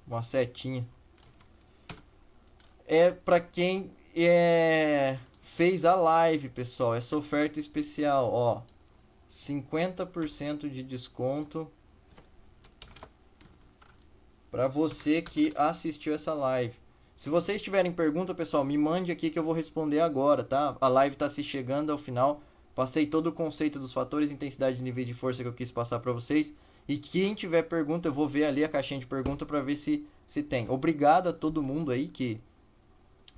Uma setinha. É para quem fez a live, pessoal. Essa oferta especial, ó. 50% de desconto para você que assistiu essa live. Se vocês tiverem pergunta, pessoal, me mande aqui que eu vou responder agora, tá? A live está se chegando ao final. Passei todo o conceito dos fatores, intensidade e nível de força que eu quis passar para vocês. E quem tiver pergunta, eu vou ver ali a caixinha de pergunta para ver se tem. Obrigado a todo mundo aí que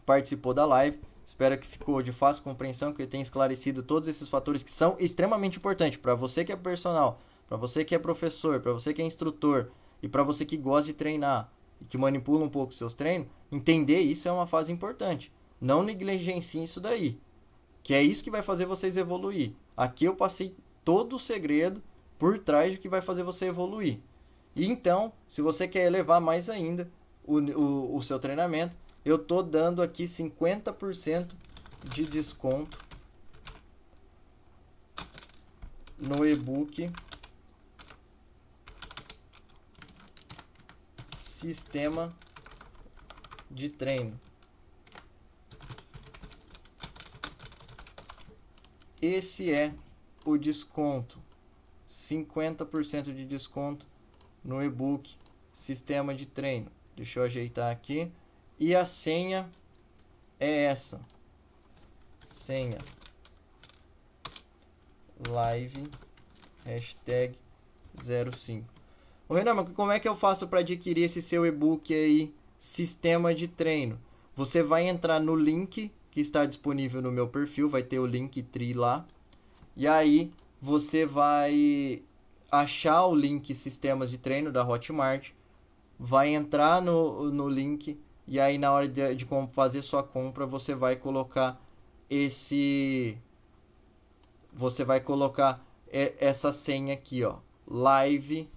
participou da live. Espero que ficou de fácil compreensão, que eu tenha esclarecido todos esses fatores que são extremamente importantes para você que é personal, para você que é professor, para você que é instrutor e para você que gosta de treinar e que manipula um pouco seus treinos. Entender isso é uma fase importante. Não negligencie isso daí, que é isso que vai fazer vocês evoluir. Aqui eu passei todo o segredo por trás do que vai fazer você evoluir. E então, se você quer elevar mais ainda o seu treinamento, eu tô dando aqui 50% de desconto no e-book Sistema de Treino. Esse é o desconto, 50% de desconto no e-book Sistema de Treino. Deixa eu ajeitar aqui. E a senha é essa. Senha live hashtag 05. Ô Renan, mas como é que eu faço para adquirir esse seu e-book aí, Sistema de Treino? Você vai entrar no link que está disponível no meu perfil, vai ter o Linktree lá. E aí você vai achar o link Sistemas de Treino da Hotmart, vai entrar no link e aí na hora de fazer sua compra você vai colocar essa senha aqui, ó, live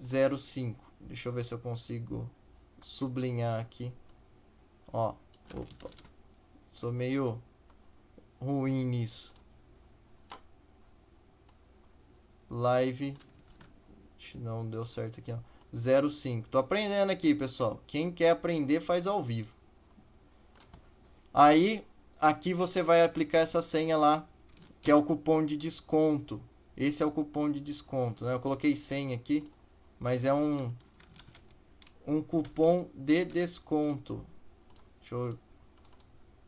05. Deixa eu ver se eu consigo sublinhar aqui. Ó, opa. Sou meio ruim nisso. Live. Não deu certo aqui, ó. 05. Tô aprendendo aqui, pessoal. Quem quer aprender faz ao vivo. Aí, aqui você vai aplicar essa senha lá, que é o cupom de desconto. Esse é o cupom de desconto, né? Eu coloquei senha aqui, mas é um cupom de desconto. Deixa eu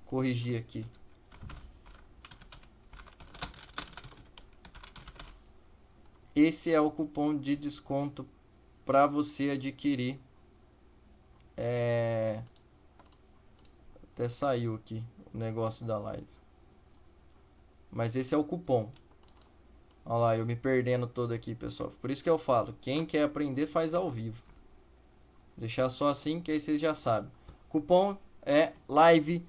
corrigir aqui. Esse é o cupom de desconto para você adquirir. Até saiu aqui o negócio da live. Mas esse é o cupom. Olha lá, eu me perdendo todo aqui, pessoal. Por isso que eu falo, quem quer aprender faz ao vivo. Deixar só assim que aí vocês já sabem. Cupom é live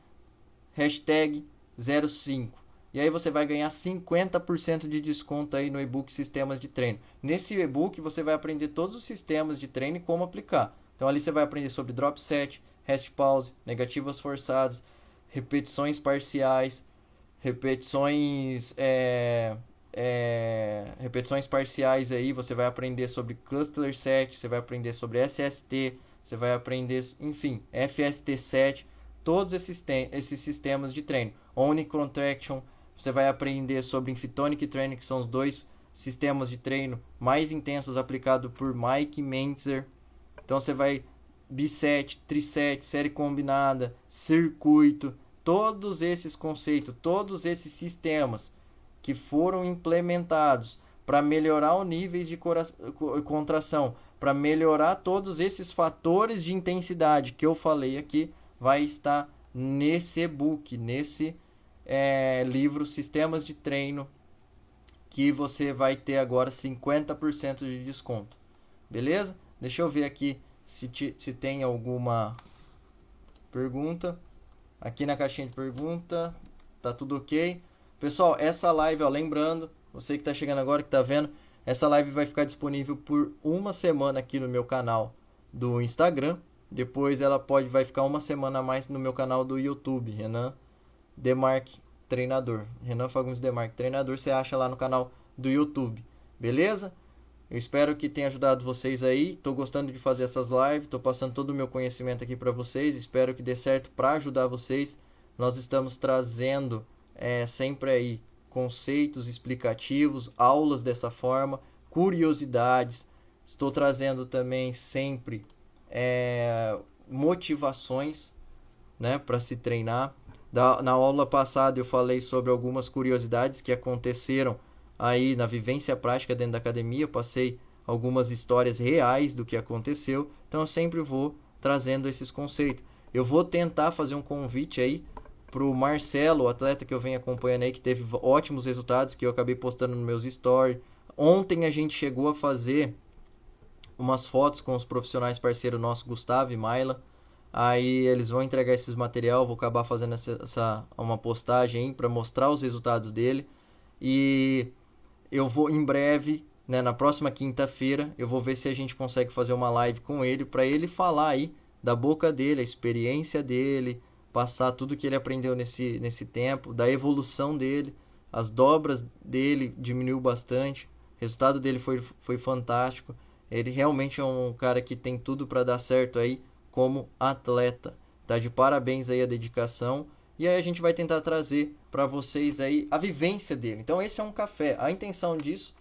hashtag 05. E aí você vai ganhar 50% de desconto aí no e-book Sistemas de Treino. Nesse e-book você vai aprender todos os sistemas de treino e como aplicar. Então ali você vai aprender sobre drop set, rest pause, negativas forçadas, repetições parciais, repetições parciais aí, você vai aprender sobre cluster set, você vai aprender sobre SST, você vai aprender, enfim, FST7, todos esses sistemas de treino. Oni Contraction, você vai aprender sobre Infitonic Training, que são os dois sistemas de treino mais intensos aplicados por Mike Mentzer. Então você vai biset, triset, série combinada, circuito, todos esses conceitos, todos esses sistemas que foram implementados para melhorar os níveis de contração, para melhorar todos esses fatores de intensidade que eu falei aqui, vai estar nesse e-book, nesse livro Sistemas de Treino, que você vai ter agora 50% de desconto. Beleza? Deixa eu ver aqui se tem alguma pergunta. Aqui na caixinha de pergunta, tá tudo ok. Pessoal, essa live, ó, lembrando, você que tá chegando agora, que tá vendo, essa live vai ficar disponível por uma semana aqui no meu canal do Instagram. Depois ela vai ficar uma semana a mais no meu canal do YouTube, Renan Demarque Treinador. Renan Fagundes Demarque Treinador, você acha lá no canal do YouTube, beleza? Eu espero que tenha ajudado vocês aí. Tô gostando de fazer essas lives, tô passando todo o meu conhecimento aqui para vocês. Espero que dê certo para ajudar vocês. Nós estamos trazendo sempre aí conceitos explicativos, aulas dessa forma, curiosidades. Estou trazendo também sempre motivações, né, para se treinar. Na aula passada eu falei sobre algumas curiosidades que aconteceram aí na vivência prática dentro da academia. Eu passei algumas histórias reais do que aconteceu. Então eu sempre vou trazendo esses conceitos. Eu vou tentar fazer um convite aí pro Marcelo, o atleta que eu venho acompanhando aí, que teve ótimos resultados, que eu acabei postando nos meus stories. Ontem a gente chegou a fazer umas fotos com os profissionais parceiros nossos, Gustavo e Maila. Aí eles vão entregar esses material, vou acabar fazendo uma postagem para mostrar os resultados dele. E eu vou em breve, né, na próxima quinta-feira, eu vou ver se a gente consegue fazer uma live com ele, para ele falar aí da boca dele, a experiência dele, passar tudo que ele aprendeu nesse tempo, da evolução dele, as dobras dele diminuiu bastante, o resultado dele foi fantástico. Ele realmente é um cara que tem tudo para dar certo aí como atleta. Tá de parabéns aí a dedicação. E aí a gente vai tentar trazer para vocês aí a vivência dele. Então esse é um café. A intenção disso,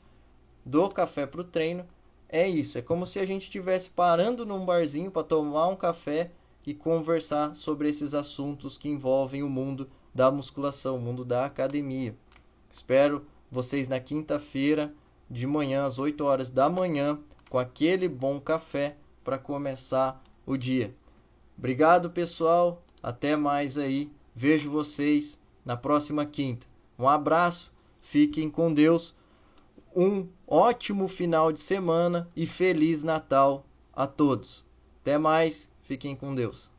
do café para o treino, é isso. É como se a gente estivesse parando num barzinho para tomar um café e conversar sobre esses assuntos que envolvem o mundo da musculação, o mundo da academia. Espero vocês na quinta-feira de manhã, às 8 horas da manhã, com aquele bom café para começar o dia. Obrigado, pessoal. Até mais aí. Vejo vocês na próxima quinta. Um abraço. Fiquem com Deus. Um ótimo final de semana e Feliz Natal a todos. Até mais. Fiquem com Deus.